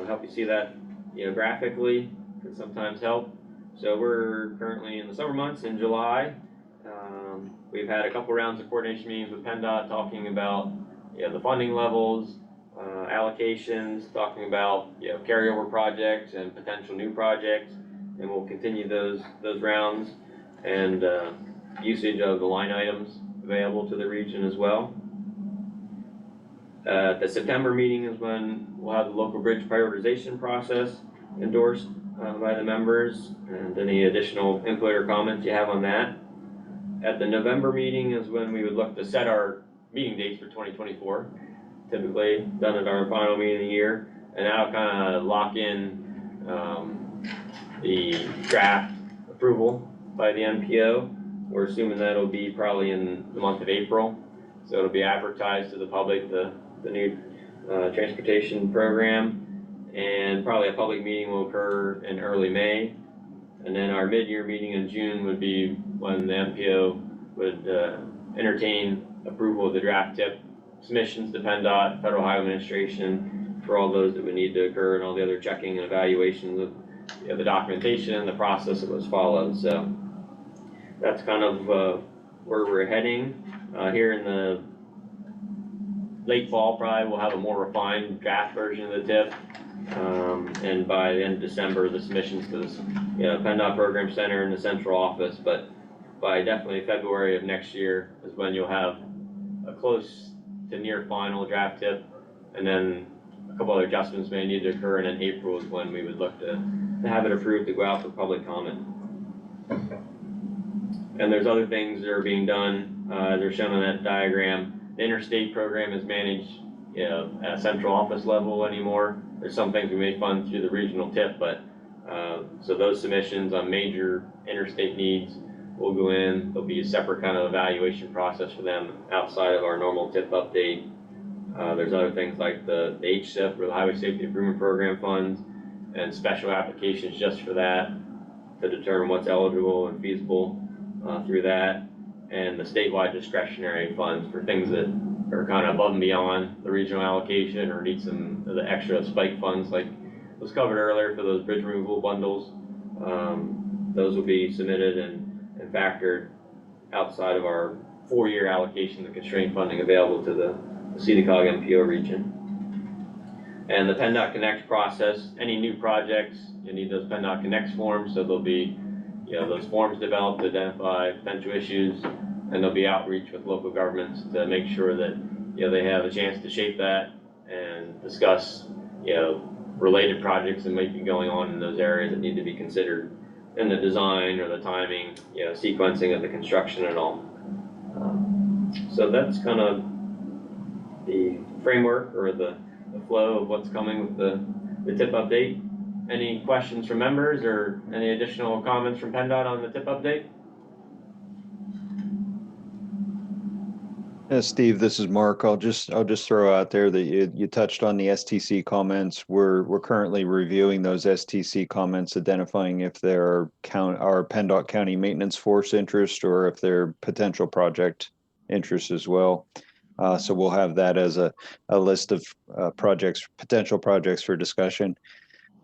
help you see that graphically, can sometimes help. So we're currently in the summer months in July. We've had a couple rounds of coordination meetings with PennDOT talking about the funding levels, allocations, talking about carryover projects and potential new projects, and we'll continue those rounds, and usage of the line items available to the region as well. The September meeting is when we'll have the local bridge prioritization process endorsed by the members, and any additional input or comments you have on that. At the November meeting is when we would look to set our meeting dates for 2024, typically done at our final meeting of the year, and that'll kind of lock in the draft approval by the MPO. We're assuming that'll be probably in the month of April, so it'll be advertised to the public, the new transportation program, and probably a public meeting will occur in early May. And then our mid-year meeting in June would be when the MPO would entertain approval of the draft TIP submissions to PennDOT, Federal Highway Administration, for all those that would need to occur, and all the other checking and evaluations of the documentation and the process that was followed. So that's kind of where we're heading. Here in the late fall, probably we'll have a more refined draft version of the TIP. And by the end of December, the submissions to this PennDOT Program Center and the central office. But by definitely February of next year is when you'll have a close to near final draft TIP, and then a couple other adjustments may need to occur, and then April is when we would look to have it approved to go out for public comment. And there's other things that are being done. They're shown on that diagram. The interstate program is managed at a central office level anymore. There's some things we may fund through the regional tip, but so those submissions on major interstate needs will go in. There'll be a separate kind of evaluation process for them outside of our normal tip update. There's other things like the HSIP, or the Highway Safety Improvement Program funds, and special applications just for that to determine what's eligible and feasible through that, and the statewide discretionary funds for things that are kind of above and beyond the regional allocation or need some of the extra spike funds like was covered earlier for those bridge removal bundles. Those will be submitted and factored outside of our 4-year allocation, the constraint funding available to the SEDA COG MPO region. And the PennDOT Connect process, any new projects, you need those PennDOT Connect forms, so there'll be those forms developed to identify potential issues, and there'll be outreach with local governments to make sure that they have a chance to shape that and discuss related projects that might be going on in those areas that need to be considered in the design or the timing, sequencing of the construction and all. So that's kind of the framework or the flow of what's coming with the tip update. Any questions from members or any additional comments from PennDOT on the tip update? Steve, this is Mark. I'll just throw out there that you touched on the STC comments. We're currently reviewing those STC comments, identifying if there are PennDOT County Maintenance Force interest or if they're potential project interest as well. So we'll have that as a list of potential projects for discussion.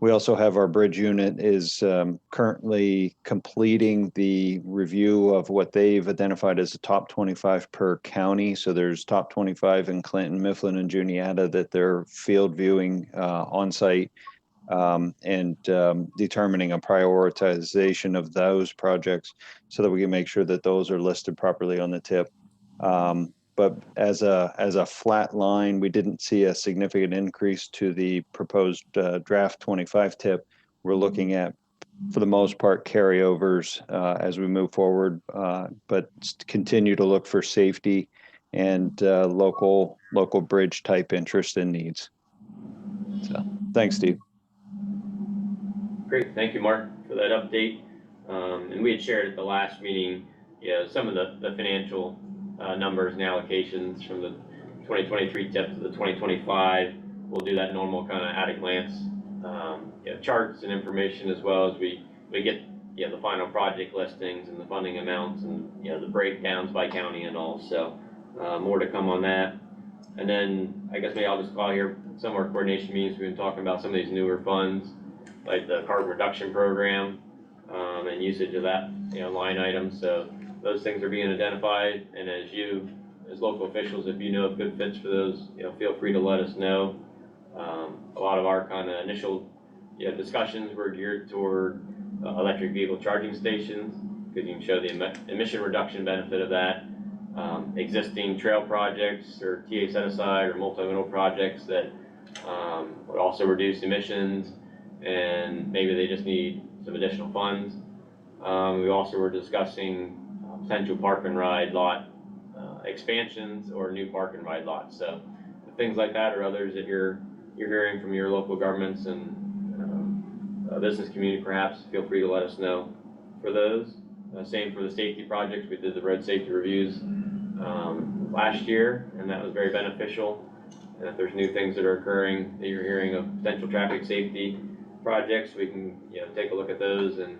We also have our bridge unit is currently completing the review of what they've identified as the top 25 per county. So there's top 25 in Clinton, Mifflin, and Juniata that they're field viewing on site and determining a prioritization of those projects so that we can make sure that those are listed properly on the tip. But as a flat line, we didn't see a significant increase to the proposed draft 25 tip. We're looking at, for the most part, carryovers as we move forward, but continue to look for safety and local bridge type interest and needs. So thanks, Steve. Great, thank you, Mark, for that update. And we had shared at the last meeting, some of the financial numbers and allocations from the 2023 tip to the 2025. We'll do that normal kind of at a glance charts and information, as well as we get the final project listings and the funding amounts and the breakdowns by county and all. So more to come on that. And then I guess maybe I'll just call here some of our coordination meetings. We've been talking about some of these newer funds like the carbon reduction program and usage of that line item. So those things are being identified, and as local officials, if you know of good fits for those, feel free to let us know. A lot of our kind of initial discussions were geared toward electric vehicle charging stations, because you can show the emission reduction benefit of that. Existing trail projects or TA set aside or multimodal projects that would also reduce emissions, and maybe they just need some additional funds. We also were discussing potential park and ride lot expansions or new park and ride lots. So things like that or others that you're hearing from your local governments and business community, perhaps, feel free to let us know for those. Same for the safety projects. We did the road safety reviews last year, and that was very beneficial. And if there's new things that are occurring that you're hearing of potential traffic safety projects, we can take a look at those and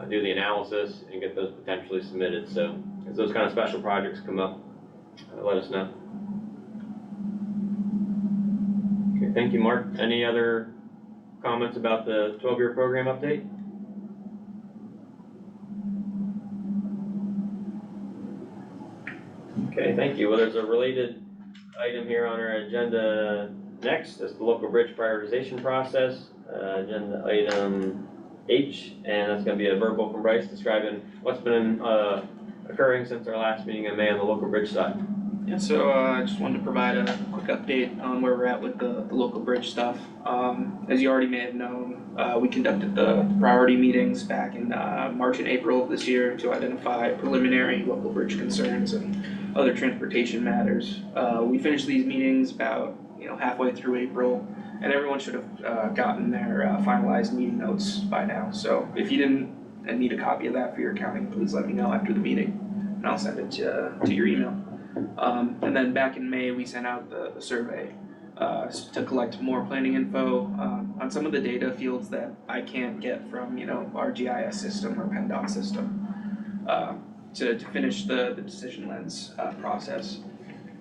do the analysis and get those potentially submitted. So as those kind of special projects come up, let us know. Okay, thank you, Mark. Any other comments about the 12-year program update? Okay, thank you. Well, there's a related item here on our agenda next. That's the local bridge prioritization process, agenda item H, and that's going to be a verbal from Bryce describing what's been occurring since our last meeting in May on the local bridge side. Yeah, so I just wanted to provide a quick update on where we're at with the local bridge stuff. As you already may have known, we conducted the priority meetings back in March and April of this year to identify preliminary local bridge concerns and other transportation matters. We finished these meetings about halfway through April, and everyone should have gotten their finalized meeting notes by now. So if you didn't and need a copy of that for your accounting, please let me know after the meeting, and I'll send it to your email. And then back in May, we sent out the survey to collect more planning info on some of the data fields that I can't get from our GIS system or PennDOT system to finish the decision lens process.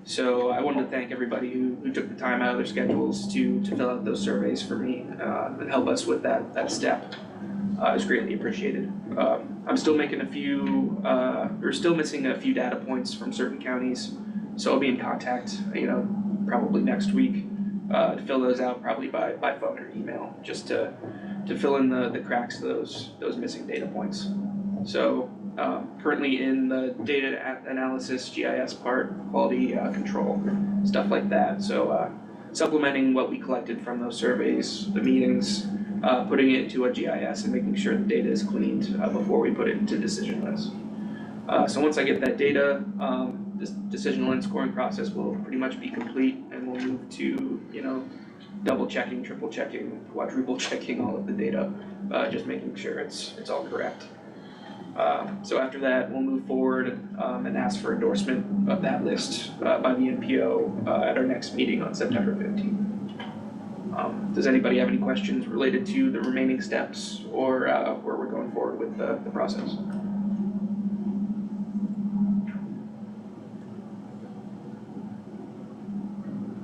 So I wanted to thank everybody who took the time out of their schedules to fill out those surveys for me and help us with that step. It's greatly appreciated. I'm still making we're still missing a few data points from certain counties, so I'll be in contact, probably next week to fill those out, probably by phone or email, just to fill in the cracks of those missing data points. So currently in the data analysis, GIS part, quality control, stuff like that. So supplementing what we collected from those surveys, the meetings, putting it into a GIS and making sure the data is cleaned before we put it into decision lens. So once I get that data, this decision lens scoring process will pretty much be complete, and we'll move to double checking, triple checking, quadruple checking all of the data, just making sure it's all correct. So after that, we'll move forward and ask for endorsement of that list by the NPO at our next meeting on September 15th. Does anybody have any questions related to the remaining steps or where we're going forward with the process?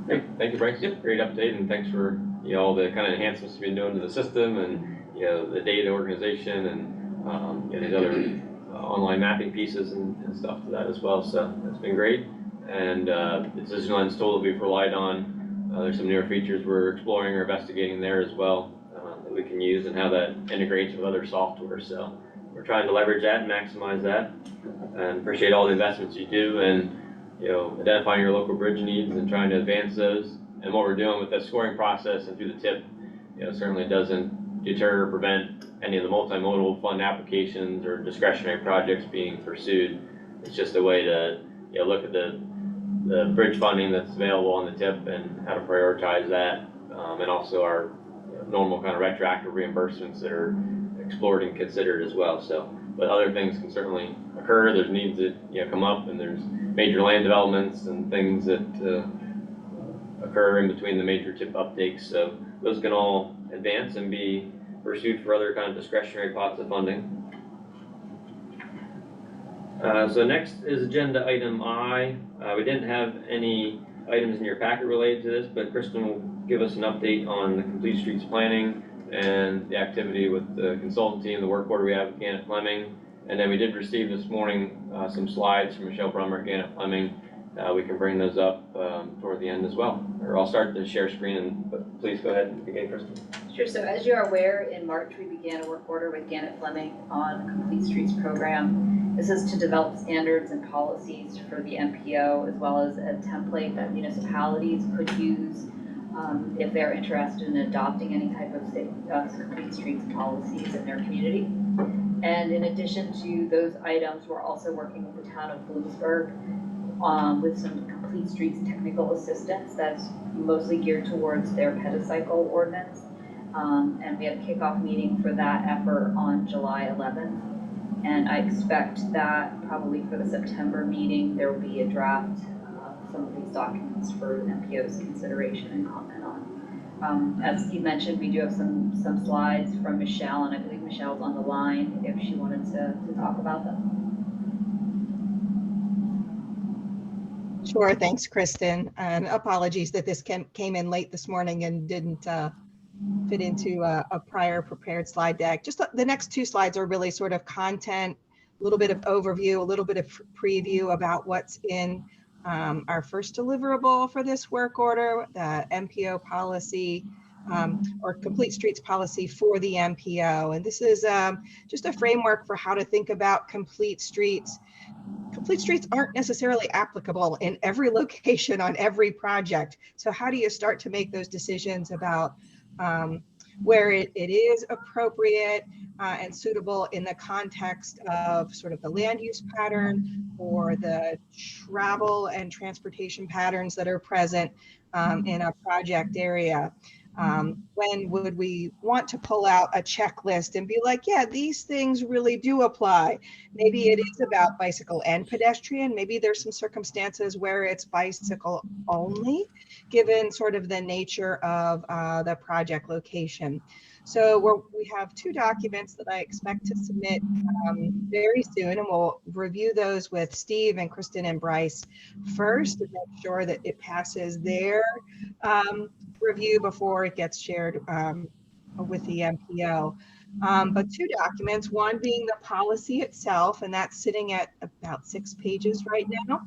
Great, thank you, Bryce. Yep. Great update, and thanks for all the kind of enhancements you've been doing to the system, and the data organization, and these other online mapping pieces and stuff to that as well. So that's been great. And the decision lens tool that we've relied on. There's some newer features we're exploring or investigating there as well that we can use, and how that integrates with other software. So we're trying to leverage that and maximize that, and appreciate all the investments you do, and identifying your local bridge needs and trying to advance those. And what we're doing with the scoring process and through the tip, certainly doesn't deter or prevent any of the multimodal fund applications or discretionary projects being pursued. It's just a way to look at the bridge funding that's available on the tip and how to prioritize that, and also our normal kind of retroactive reimbursements that are explored and considered as well. So, but other things can certainly occur. There's needs that come up, and there's major land developments and things that occur in between the major tip updates. So those can all advance and be pursued for other kind of discretionary pots of funding. So next is agenda item I. We didn't have any items in your packet related to this, but Kristen will give us an update on the Complete Streets planning and the activity with the consultant team, the work order we have with Gannett Fleming. And then we did receive this morning some slides from Michelle Brummer at Gannett Fleming. We can bring those up toward the end as well. Or I'll start the share screen, but please go ahead and begin, Kristen. Sure. So as you are aware, in March we began a work order with Gannett Fleming on the Complete Streets program. This is to develop standards and policies for the MPO, as well as a template that municipalities could use if they're interested in adopting any type of Complete Streets policies in their community. And in addition to those items, we're also working with the town of Bloomsburg with some Complete Streets technical assistance that's mostly geared towards their petacycle ordinance. And we had a kickoff meeting for that effort on July 11th. And I expect that probably for the September meeting, there will be a draft of some of these documents for MPO's consideration and comment on. As Steve mentioned, we do have some slides from Michelle, and I believe Michelle's on the line if she wanted to talk about them. Sure, thanks, Kristen. And apologies that this came in late this morning and didn't fit into a prior prepared slide deck. Just the next two slides are really sort of content, a little bit of overview, a little bit of preview about what's in our first deliverable for this work order, the MPO policy or Complete Streets policy for the MPO. And this is just a framework for how to think about complete streets. Complete streets aren't necessarily applicable in every location on every project. So how do you start to make those decisions about where it is appropriate and suitable in the context of sort of the land use pattern or the travel and transportation patterns that are present in a project area. When would we want to pull out a checklist and be like, yeah, these things really do apply? Maybe it is about bicycle and pedestrian. Maybe there's some circumstances where it's bicycle only, given sort of the nature of the project location. So we have 2 documents that I expect to submit very soon, and we'll review those with Steve and Kristen and Bryce first to make sure that it passes their review before it gets shared with the MPO. But 2 documents, one being the policy itself, and that's sitting at about 6 pages right now.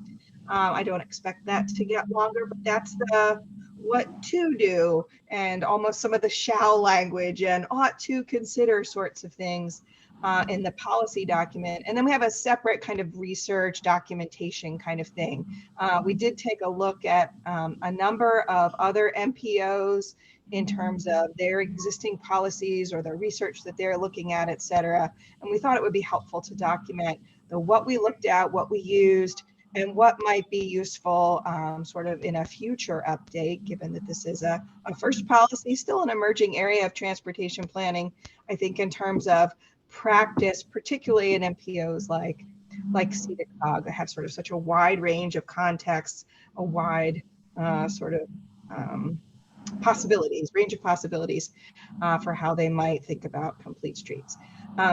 I don't expect that to get longer, but that's the what to do and almost some of the shall language and ought to consider sorts of things in the policy document. And then we have a separate kind of research documentation kind of thing. We did take a look at a number of other MPOs in terms of their existing policies or the research that they're looking at, et cetera. And we thought it would be helpful to document what we looked at, what we used, and what might be useful sort of in a future update, given that this is a first policy, still an emerging area of transportation planning, I think in terms of practice, particularly in MPOs like SEDA COG, that have sort of such a wide range of contexts, a wide sort of range of possibilities for how they might think about complete streets.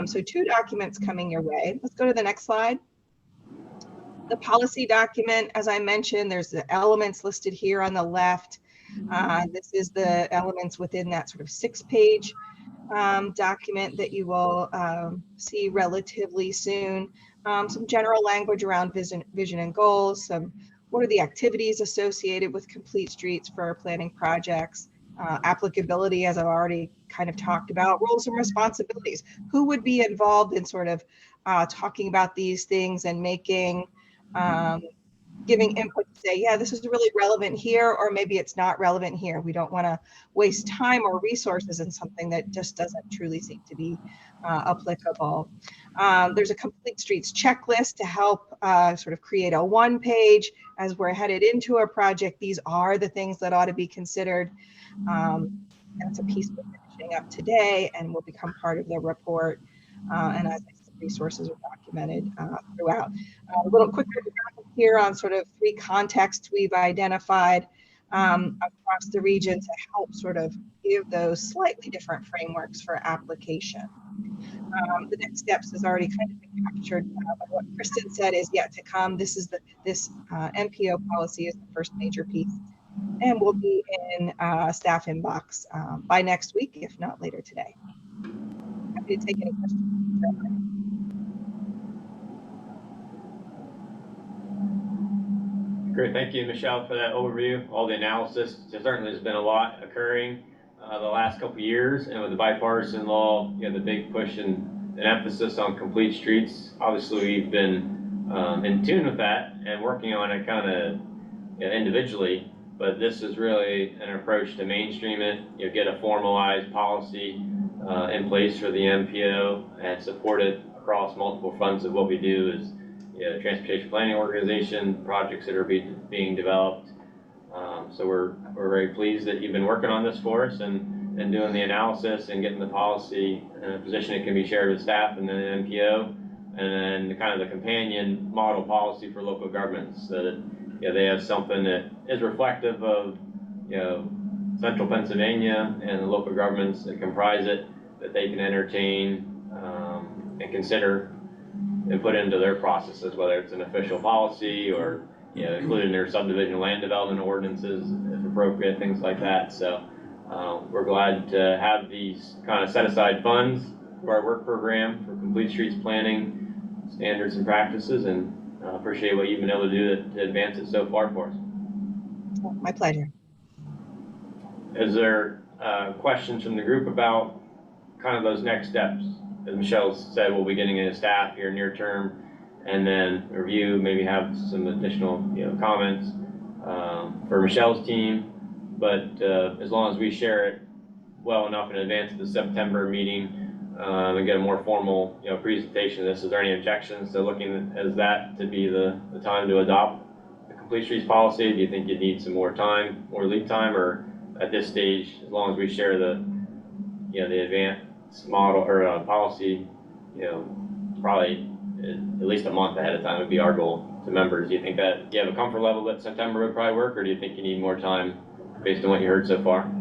So 2 documents coming your way. Let's go to the next slide. The policy document, as I mentioned, there's the elements listed here on the left. This is the elements within that sort of 6-page document that you will see relatively soon. Some general language around vision and goals, what are the activities associated with complete streets for our planning projects, applicability, as I've already kind of talked about, roles and responsibilities. Who would be involved in sort of talking about these things and making giving input to say, yeah, this is really relevant here, or maybe it's not relevant here. We don't want to waste time or resources in something that just doesn't truly seem to be applicable. There's a complete streets checklist to help sort of create a 1-page as we're headed into a project. These are the things that ought to be considered. That's a piece we're finishing up today and will become part of the report. And as I said, resources are documented throughout. A little quicker here on sort of 3 contexts we've identified across the region to help sort of give those slightly different frameworks for application. The next steps has already kind of been captured by what Kristen said is yet to come. This MPO policy is the first major piece and will be in staff inbox by next week, if not later today. Happy to take any questions. Great, thank you, Michelle, for that overview. All the analysis, certainly there's been a lot occurring the last couple of years, and with the bipartisan law, the big push and emphasis on complete streets. Obviously, we've been in tune with that and working on it kind of individually, but this is really an approach to mainstream it, get a formalized policy in place for the MPO and support it across multiple fronts of what we do is transportation planning organization, projects that are being developed. So we're very pleased that you've been working on this for us and doing the analysis and getting the policy in a position it can be shared with staff and then the MPO, and then kind of the companion model policy for local governments so that they have something that is reflective of central Pennsylvania and the local governments that comprise it that they can entertain and consider and put into their processes, whether it's an official policy or including their subdivision land development ordinances if appropriate, things like that. So we're glad to have these kind of set aside funds for our work program for complete streets planning standards and practices, and appreciate what you've been able to do to advance it so far for us. My pleasure. Is there questions from the group about kind of those next steps? As Michelle said, we'll be getting into staff here near term, and then review, maybe have some additional comments for Michelle's team. But as long as we share it well enough in advance of the September meeting and get a more formal, presentation of this. Is there any objections to looking as that to be the time to adopt the complete streets policy? Do you think you need some more time, more lead time, or at this stage, as long as we share the advanced model or policy, probably at least a month ahead of time would be our goal to members. Do you think that you have a comfort level that September would probably work, or do you think you need more time based on what you heard so far?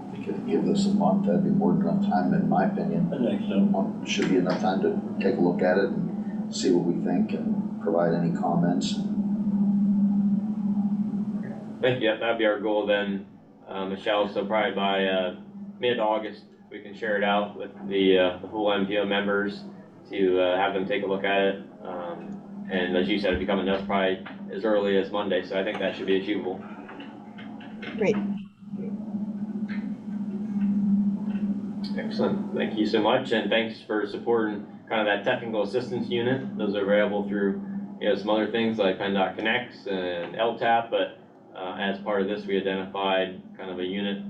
I think if you give us a month, that'd be more than enough time, in my opinion. I think so. Should be enough time to take a look at it and see what we think and provide any comments. Thank you. That'd be our goal then, Michelle. So probably by mid-August, we can share it out with the full MPO members to have them take a look at it. And as you said, it becoming us probably as early as Monday. So I think that should be achievable. Great. Excellent. Thank you so much. And thanks for supporting kind of that technical assistance unit. Those are available through some other things like PennDOT Connects and LTAP, but as part of this, we identified kind of a unit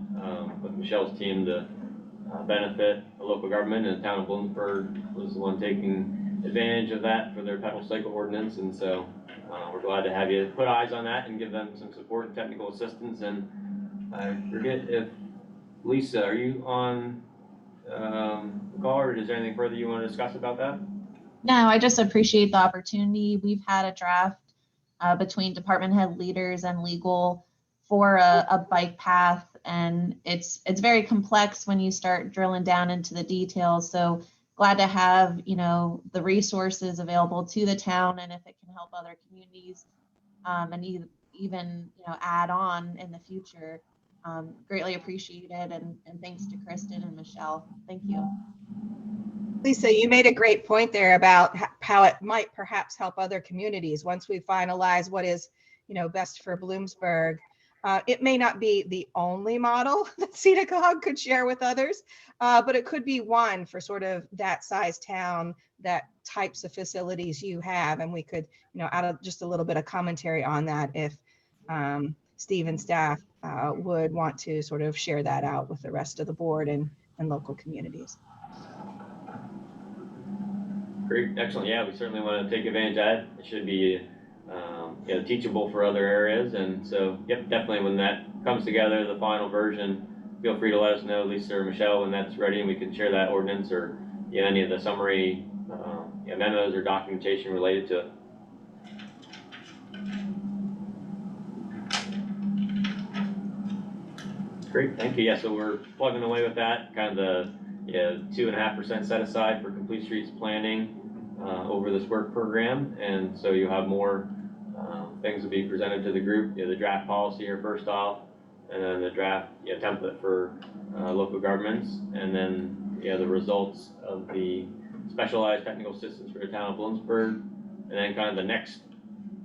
with Michelle's team to benefit the local government, and the town of Bloomsburg was the one taking advantage of that for their pedal cycle ordinance. And so we're glad to have you put eyes on that and give them some support and technical assistance. And I forget if Lisa, are you on the call, or is there anything further you want to discuss about that? No, I just appreciate the opportunity. We've had a draft between department head leaders and legal for a bike path, and it's very complex when you start drilling down into the details. So glad to have the resources available to the town, and if it can help other communities and even add on in the future, greatly appreciated. And thanks to Kristen and Michelle. Thank you. Lisa, you made a great point there about how it might perhaps help other communities once we finalize what is, best for Bloomsburg. It may not be the only model that SEDA COG could share with others, but it could be one for sort of that size town, that types of facilities you have. And we could, add just a little bit of commentary on that if Steve and staff would want to sort of share that out with the rest of the board and local communities. Great, excellent. Yeah, we certainly want to take advantage of that. It should be teachable for other areas. And so, yep, definitely when that comes together, the final version, feel free to let us know, Lisa or Michelle, when that's ready, and we can share that ordinance or any of the summary memos or documentation related to it. Great, thank you. Yeah, so we're plugging away with that, kind of the 2.5% set aside for complete streets planning over this work program. And so you'll have more things will be presented to the group. The draft policy here first off, and then the draft template for local governments, and then the results of the specialized technical assistance for the town of Bloomsburg. And then kind of the next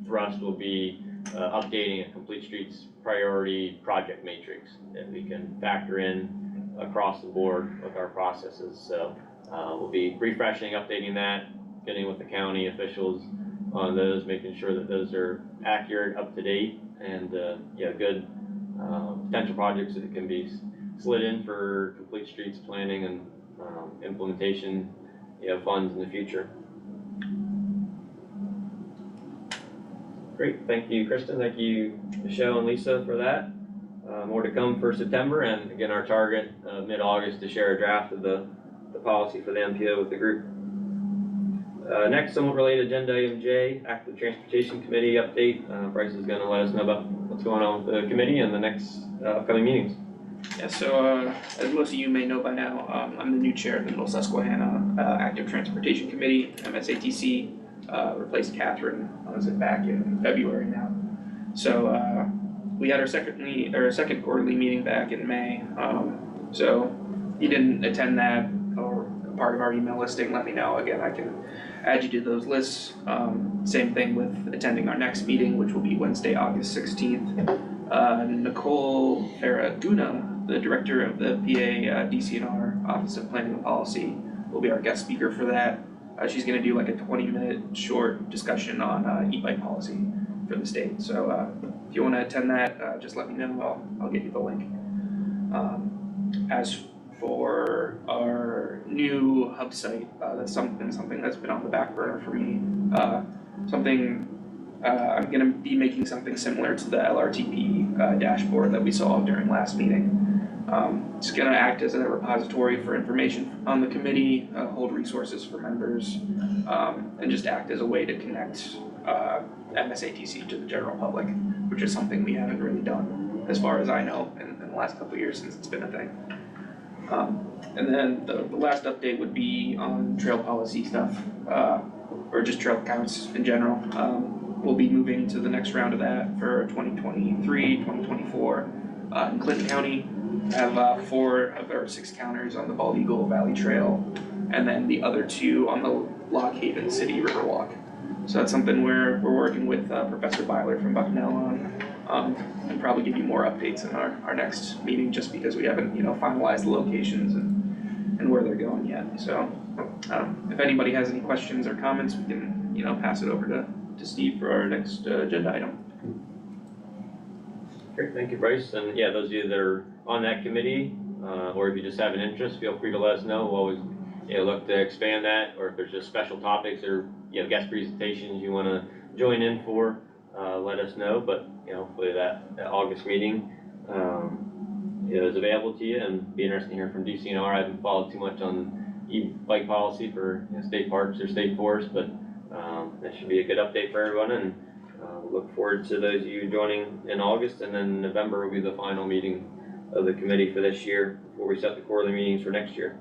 thrust will be updating a complete streets priority project matrix that we can factor in across the board with our processes. So we'll be refreshing, updating that, getting with the county officials on those, making sure that those are accurate, up to date, and good potential projects that can be slid in for complete streets planning and implementation funds in the future. Great, thank you, Kristen. Thank you, Michelle and Lisa, for that. More to come for September, and again, our target mid-August to share a draft of the policy for the MPO with the group. Next, somewhat related agenda item J, Active Transportation Committee update. Bryce is going to let us know about what's going on with the committee and the next upcoming meetings. Yeah, so as most of you may know by now, I'm the new chair of the Middle Susquehanna Active Transportation Committee, MSATC. Replaced Catherine, back in February now. So we had our second quarterly meeting back in May. So if you didn't attend that or part of our email listing, let me know. Again, I can add you to those lists. Same thing with attending our next meeting, which will be Wednesday, August 16th. Nicole Faraguna, the director of the PA DCNR Office of Planning and Policy, will be our guest speaker for that. She's going to do like a 20-minute short discussion on e-bike policy. for the state. So if you want to attend that, just let me know. I'll get you the link. As for our new hub site, that's something that's been on the back burner for me. I'm going to be making something similar to the LRTP dashboard that we saw during last meeting. It's going to act as a repository for information on the committee, hold resources for members, and just act as a way to connect MSATC to the general public, which is something we haven't really done, as far as I know, in the last couple of years since it's been a thing. And then the last update would be on trail policy stuff, or just trail counts in general. We'll be moving to the next round of that for 2023, 2024. In Clinton County, I have 4 of our 6 counters on the Bald Eagle Valley Trail, and then the other 2 on the Lock Haven City Riverwalk. So that's something we're working with Professor Byler from Bucknell on, and probably give you more updates in our next meeting, just because we haven't finalized the locations and where they're going yet. So if anybody has any questions or comments, we can pass it over to Steve for our next agenda item. Great, thank you, Bryce. And yeah, those of you that are on that committee, or if you just have an interest, feel free to let us know. We'll always look to expand that, or if there's just special topics or guest presentations you want to join in for, let us know. But hopefully that August meeting is available to you, and be interested to hear from DCNR. I haven't followed too much on e-bike policy for state parks or state forests, but that should be a good update for everyone, and we'll look forward to those of you joining in August, and then November will be the final meeting of the committee for this year before we set the quarterly meetings for next year.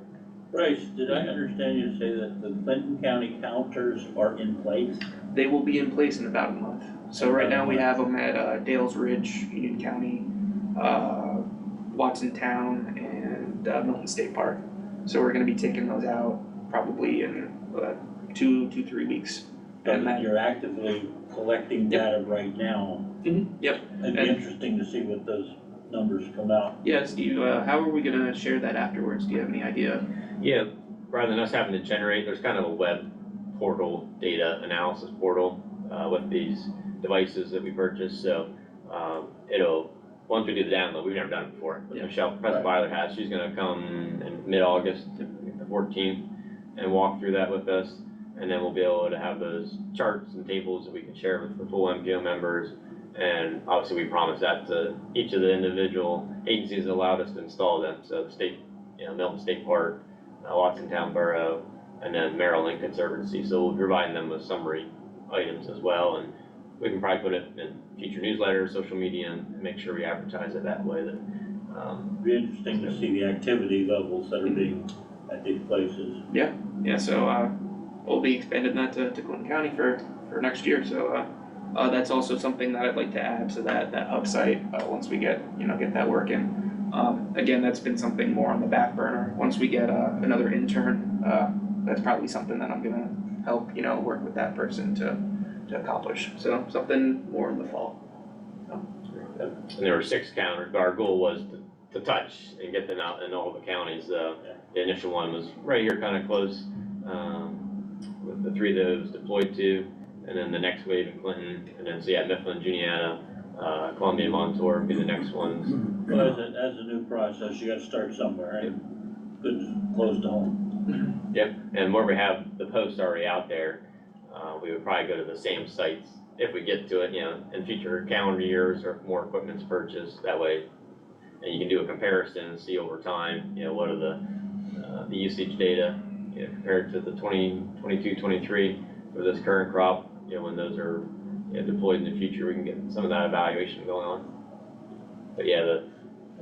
Bryce, did I understand you to say that the Clinton County counters are in place? They will be in place in about a month. So right now we have them at Dales Ridge, Union County, Watson Town, and Milton State Park. So we're going to be taking those out probably in 2-3 weeks. And that you're actively collecting data right now. Mm-hmm. Yep. It'd be interesting to see what those numbers come out. Yeah, Steve, how are we going to share that afterwards? Do you have any idea? Yeah, rather than us having to generate, there's kind of a web portal, data analysis portal with these devices that we purchased. So it'll, once we do the download, we've never done it before, but Michelle, Professor Byler has, she's going to come in mid-August, the 14th, and walk through that with us. And then we'll be able to have those charts and tables that we can share with the full MPO members. And obviously we promise that to each of the individual agencies that allowed us to install them. So the state, Milton State Park, Watson Town Borough, and then Maryland Conservancy. So we'll be providing them with summary items as well. And we can probably put it in future newsletters, social media, and make sure we advertise it that way. That it'd be interesting to see the activity levels that are being at these places. Yeah, so we'll be expanding that to Clinton County for next year. So that's also something that I'd like to add to that hub site once we get that working. Again, that's been something more on the back burner. Once we get another intern, that's probably something that I'm gonna help work with that person to accomplish. So something more in the fall. And there were 6 counters. Our goal was to touch and get them out in all the counties. The initial one was right here, kind of close. With the 3 that it was deployed to, and then the next wave in Clinton, and then Mifflin, Juniata, Columbia, Montour would be the next ones. Well, as a new process, you got to start somewhere, and good close to home. Yep, and where we have the posts already out there, we would probably go to the same sites if we get to it, in future calendar years, or if more equipment's purchased. That way, and you can do a comparison and see over time, what are the usage data. Compared to the 2022-23 for this current crop, when those are deployed in the future, we can get some of that evaluation going on. But the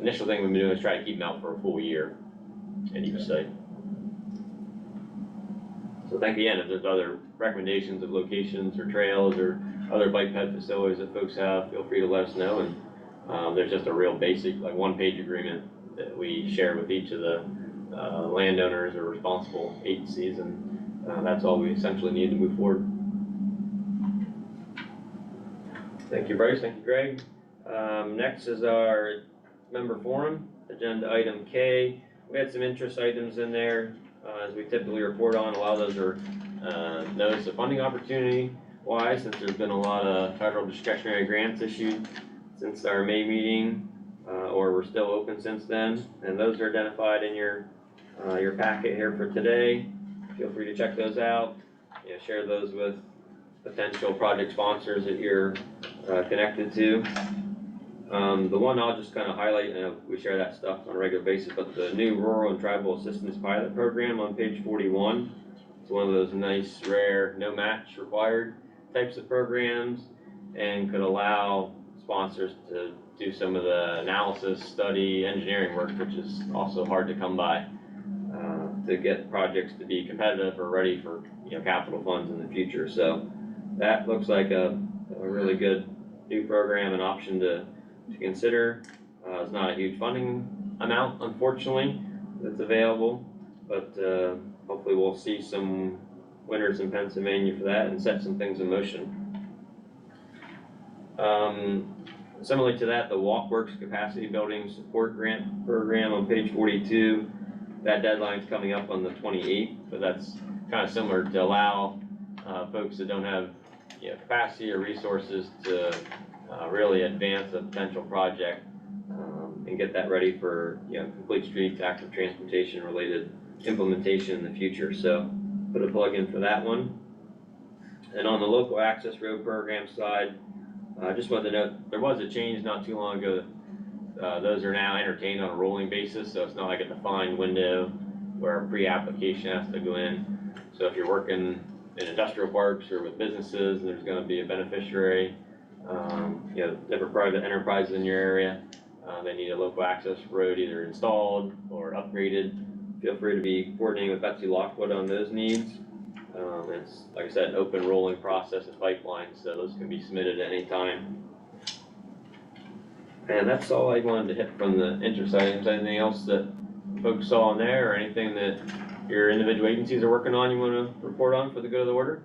initial thing we've been doing is try to keep them out for a full year at each site. So again, if there's other recommendations of locations or trails or other bike ped facilities that folks have, feel free to let us know. And there's just a real basic, like, 1-page agreement that we share with each of the landowners or responsible agencies, and that's all we essentially need to move forward. Thank you, Bryce. Thank you, Greg. Next is our member forum, agenda item K. We had some interest items in there, as we typically report on. A lot of those are notice of funding opportunity, wise, since there's been a lot of federal discretionary grants issued since our May meeting, or we're still open since then, and those are identified in your packet here for today. Feel free to check those out. Share those with potential project sponsors that you're connected to. The one I'll just kind of highlight, and we share that stuff on a regular basis, but the new Rural and Tribal Assistance Pilot Program on page 41. It's one of those nice, rare, no match required types of programs, and could allow sponsors to do some of the analysis, study, engineering work, which is also hard to come by, to get projects to be competitive or ready for capital funds in the future. So that looks like a really good new program and option to consider. It's not a huge funding amount, unfortunately, that's available, but hopefully we'll see some winners in Pennsylvania for that and set some things in motion. Similarly to that, the WalkWorks Capacity Building Support Grant Program on page 42, that deadline's coming up on the 28th, but that's kind of similar to allow folks that don't have capacity or resources to really advance a potential project and get that ready for complete streets, active transportation related implementation in the future. So put a plug in for that one. And on the local access road program side, I just wanted to note there was a change not too long ago. Those are now entertained on a rolling basis, so it's not like a defined window where a pre-application has to go in. So if you're working in industrial parks or with businesses and there's going to be a beneficiary, different private enterprises in your area, they need a local access road either installed or upgraded. Feel free to be coordinating with Betsy Lockwood on those needs. It's, like I said, an open rolling process and pipeline, so those can be submitted at any time. And that's all I wanted to hit from the interest items. Anything else that folks saw on there, or anything that your individual agencies are working on you want to report on for the good of the order?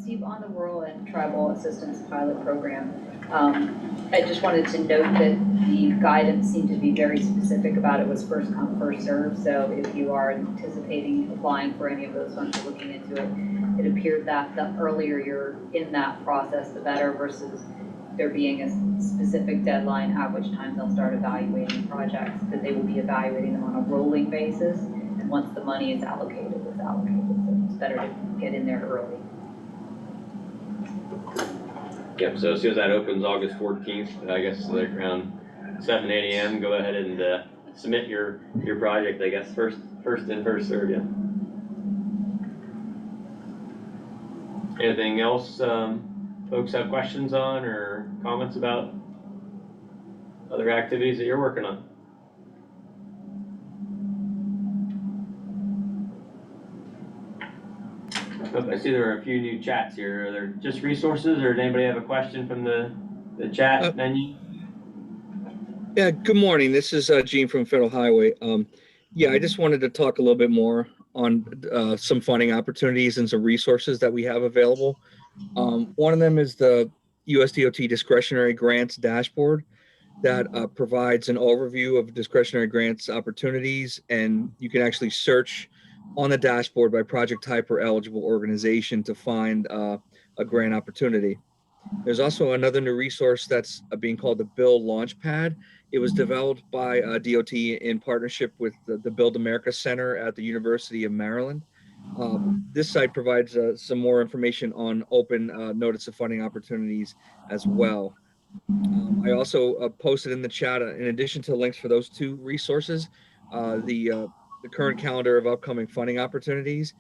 Steve, on the Rural and Tribal Assistance Pilot Program, I just wanted to note that the guidance seemed to be very specific about it was first come, first serve. So if you are anticipating applying for any of those funds or looking into it, it appeared that the earlier you're in that process, the better, versus there being a specific deadline at which time they'll start evaluating projects, that they will be evaluating them on a rolling basis. And once the money is allocated, it's allocated. So it's better to get in there early. Yep, so as soon as that opens August 14th, I guess like around 7, 8 a.m., go ahead and submit your project, I guess, first in, first served, yeah. Anything else folks have questions on or comments about other activities that you're working on? Oh, I see there are a few new chats here. Are there just resources, or does anybody have a question from the chat menu? Yeah, good morning. This is Gene from Federal Highway. Yeah, I just wanted to talk a little bit more on some funding opportunities and some resources that we have available. One of them is the USDOT discretionary grants dashboard that provides an overview of discretionary grants opportunities, and you can actually search on the dashboard by project type or eligible organization to find a grant opportunity. There's also another new resource that's being called the Bill Launchpad. It was developed by DOT in partnership with the Build America Center at the University of Maryland. This site provides some more information on open notice of funding opportunities as well. I also posted in the chat, in addition to links for those two resources, the current calendar of upcoming funding opportunities,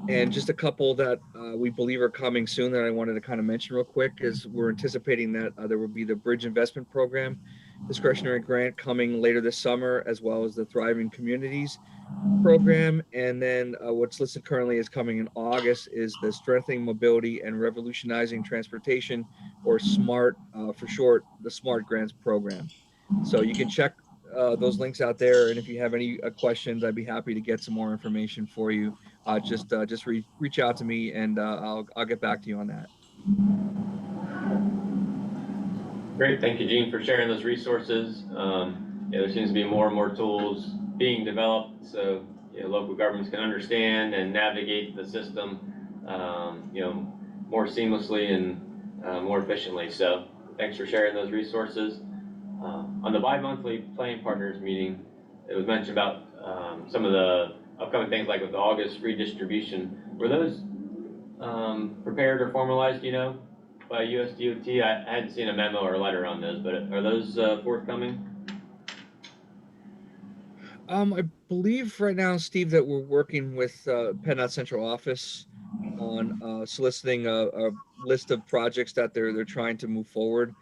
and just a couple that we believe are coming soon that I wanted to kind of mention real quick is we're anticipating that there will be the Bridge Investment Program discretionary grant coming later this summer, as well as the Thriving Communities program. And then what's listed currently as coming in August is the Strengthening Mobility and Revolutionizing Transportation, or SMART for short, the SMART Grants program. So you can check those links out there, and if you have any questions, I'd be happy to get some more information for you. Just reach out to me, and I'll get back to you on that. Great, thank you, Gene, for sharing those resources. There seems to be more and more tools being developed, so local governments can understand and navigate the system, more seamlessly and more efficiently. So thanks for sharing those resources. On the bi-monthly planning partners meeting, it was mentioned about some of the upcoming things like with the August redistribution. Were those prepared or formalized, by USDOT? I hadn't seen a memo or a letter on those, but are those forthcoming? I believe right now, Steve, that we're working with PennDOT Central Office on soliciting a list of projects that they're trying to move forward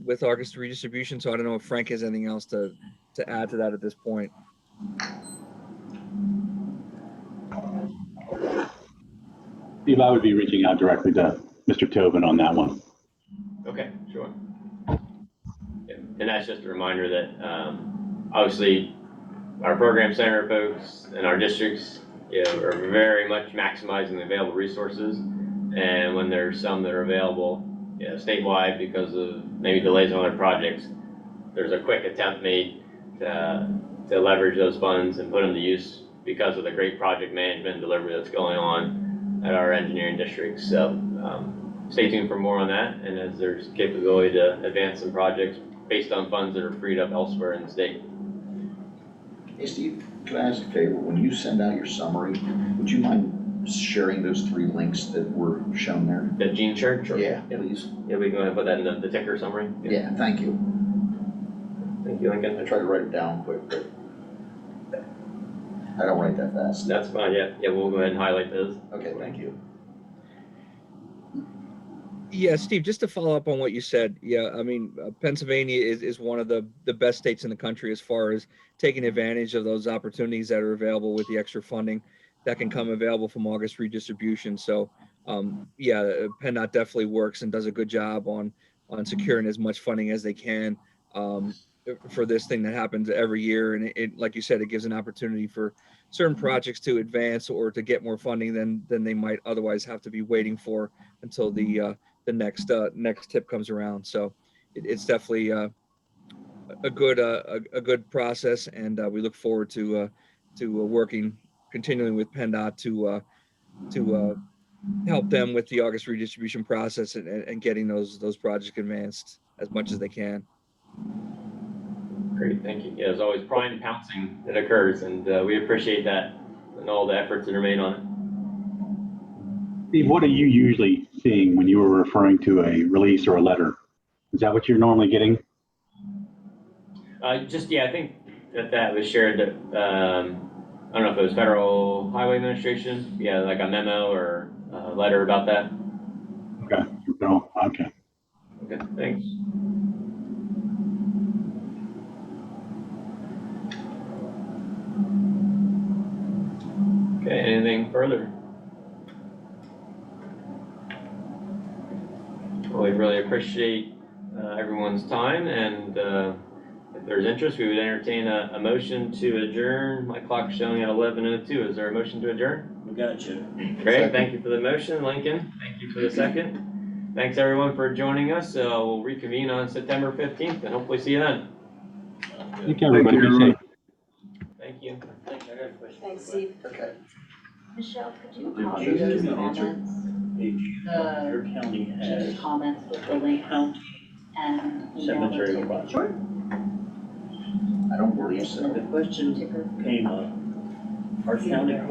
with August redistribution. So I don't know if Frank has anything else to add to that at this point. Steve, I would be reaching out directly to Mr. Tobin on that one. Okay, sure. Yeah, and that's just a reminder that obviously our program center folks and our districts are very much maximizing the available resources. And when there's some that are available statewide because of maybe delays on other projects, there's a quick attempt made to leverage those funds and put them to use because of the great project management and delivery that's going on at our engineering districts. So stay tuned for more on that, and as there's capability to advance some projects based on funds that are freed up elsewhere in the state. Hey Steve, can I ask a favor? When you send out your summary, would you mind sharing those 3 links that were shown there? That Gene shared? Sure. Yeah, please. Yeah, we can go ahead and put that in the ticker summary. Yeah, thank you. Thank you, Lincoln. I tried to write it down quick, but I don't write that fast. That's fine, yeah, we'll go ahead and highlight those. Okay, thank you. Yeah, Steve, just to follow up on what you said, yeah, I mean, Pennsylvania is one of the best states in the country as far as taking advantage of those opportunities that are available with the extra funding that can come available from August redistribution. So, yeah, PennDOT definitely works and does a good job on securing as much funding as they can for this thing that happens every year. And it, like you said, it gives an opportunity for certain projects to advance or to get more funding than they might otherwise have to be waiting for until the next tip comes around. So it's definitely a good process, and we look forward to working continuing with PennDOT to help them with the August redistribution process and getting those projects advanced as much as they can. Great, thank you. Yeah, there's always prying and pouncing that occurs, and we appreciate that and all the efforts that are made on it. Steve, what are you usually seeing when you were referring to a release or a letter? Is that what you're normally getting? I think that was shared that, I don't know if it was Federal Highway Administration, like a memo or a letter about that. Okay, no, okay. Okay, thanks. Okay, anything further? Well, we really appreciate everyone's time, and if there's interest, we would entertain a motion to adjourn. My clock's showing at 11:02. Is there a motion to adjourn? We got you. Great, thank you for the motion, Lincoln. Thank you for the second. Thanks everyone for joining us. We'll reconvene on September 15th and hopefully see you then. Thank you, everybody. Be safe. Thank you. Thanks, Steve. Okay. Michelle, could you Did copy you those give me an answer? comments? Your county has Just comments with the link county and email them cemetery to me. plot. Sure. I don't believe so. The question Ticker. came up, our county coroner